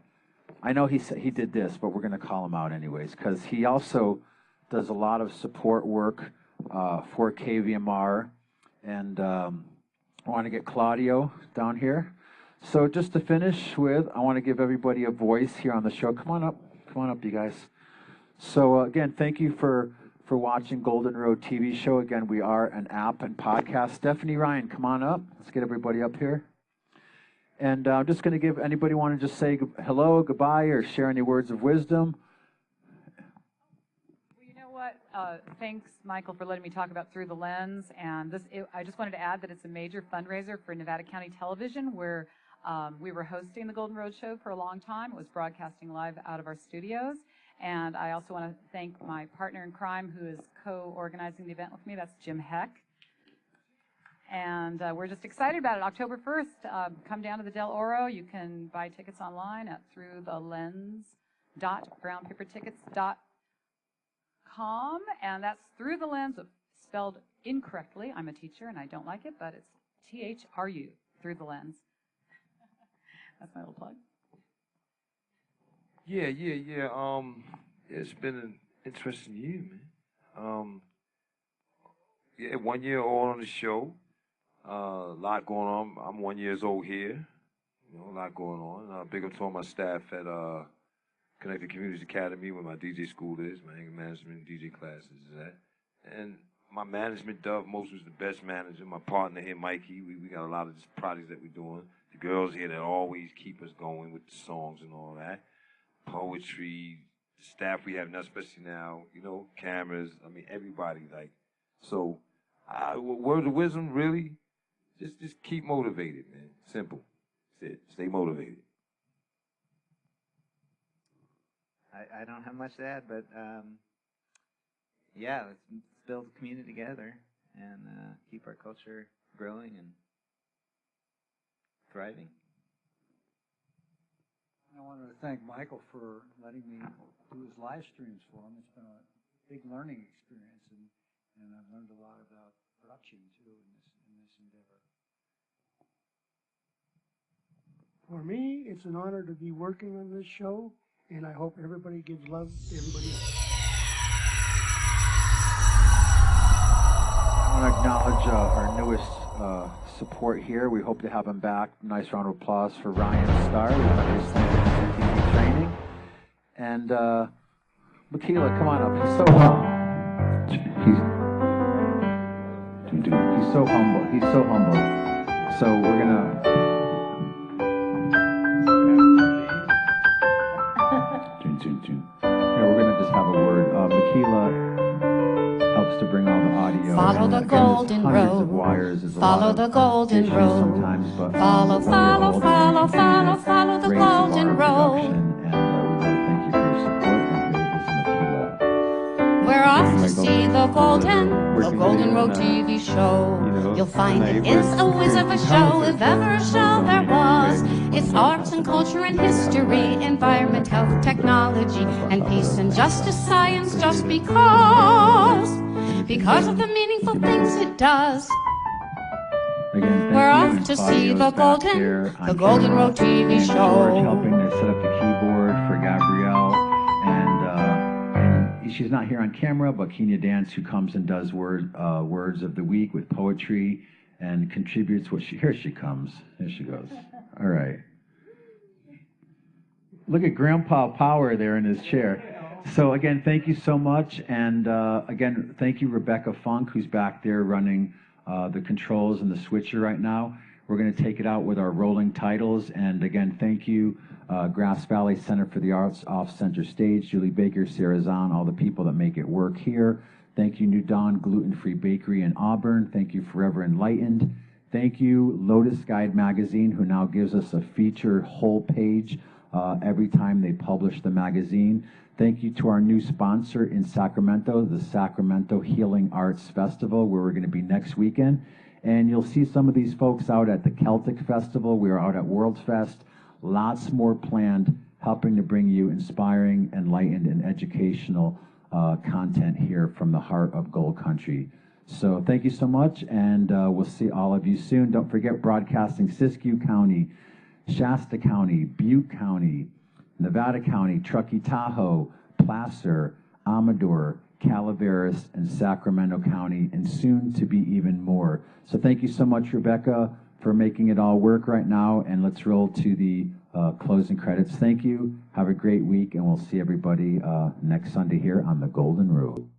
I know he did this, but we're going to call him out anyways, because he also does a lot of support work for KVMR. And I want to get Claudio down here. So just to finish with, I want to give everybody a voice here on the show. Come on up, you guys. So again, thank you for watching Golden Road TV show. Again, we are an app and podcast. Stephanie Ryan, come on up. Let's get everybody up here. And I'm just going to give anybody want to just say hello, goodbye, or share any words of wisdom. Well, you know what? Thanks, Michael, for letting me talk about Through the Lens. And I just wanted to add that it's a major fundraiser for Nevada County Television, where we were hosting the Golden Road Show for a long time. It was broadcasting live out of our studios. And I also want to thank my partner in crime, who is co-organizing the event with me. That's Jim Heck. And we're just excited about it. October 1st, come down to the Del Oro. You can buy tickets online at throughthelens.groundpapertickets.com. And that's Through the Lens, spelled incorrectly. I'm a teacher, and I don't like it, but it's THRU, Through the Lens. That's my little plug. Yeah. It's been an interesting year, man. Yeah, 1 year old on the show. A lot going on. I'm 1 year old here. You know, a lot going on. Big up to all my staff at Connected Communities Academy, where my DJ school is, my anger management DJ classes is at. And my management, Dove Most, was the best manager. My partner here, Mikey, we got a lot of just projects that we're doing. The girls here that always keep us going with the songs and all that. Poetry, the staff we have now, especially now, you know, cameras. I mean, everybody, like, so, words of wisdom, really, just keep motivated, man. Simple. That's it. Stay motivated. I don't have much to add, but yeah, let's build a community together and keep our culture growing and thriving. I wanted to thank Michael for letting me do his live streams for him. It's been a big learning experience, and I've learned a lot about production too in this endeavor. For me, it's an honor to be working on this show, and I hope everybody gives love to everybody else. I want to acknowledge our newest support here. We hope to have him back. Nice round of applause for Ryan Starr, who is TV training. And Makila, come on up. He's so humble. He's so humble. So we're gonna. Yeah, we're gonna just have a word. Makila helps to bring all the audio. Follow the golden road. Follow the golden road. Follow the golden road. And we really thank you for your support. And here is Makila. We're We're off to see the Golden Road TV show. You'll find it is a whiz of a show, if ever a show there was. It's arts and culture and history, environment, health, technology, and peace and justice, science, just because of the meaningful things it does. Again, We're off to see the Golden Road TV show. George helping to set up the keyboard for Gabrielle, and she's not here on camera, but Kenya Dance, who comes and does words of the week with poetry and contributes what she. Here she comes. There she goes. All right. Look at Grandpa Power there in his chair. So again, thank you so much, and again, thank you Rebecca Funk, who's back there running the controls and the switcher right now. We're going to take it out with our rolling titles. And again, thank you, Grass Valley Center for the Arts off center stage, Julie Baker, Sarah Zahn, all the people that make it work here. Thank you, New Dawn Gluten-Free Bakery in Auburn. Thank you, Forever Enlightened. Thank you, Lotus Guide Magazine, who now gives us a feature whole page every time they publish the magazine. Thank you to our new sponsor in Sacramento, the Sacramento Healing Arts Festival, where we're going to be next weekend. And you'll see some of these folks out at the Celtic Festival. We are out at World Fest. Lots more planned, helping to bring you inspiring, enlightened, and educational content here from the heart of Gold Country. So thank you so much, and we'll see all of you soon. Don't forget, broadcasting Siskiyou County, Shasta County, Butte County, Nevada County, Truckee, Tahoe, Placer, Amador, Calaveras, and Sacramento County, and soon to be even more. So thank you so much, Rebecca, for making it all work right now, and let's roll to the closing credits. Thank you. Have a great week, and we'll see everybody next Sunday here on the Golden Road.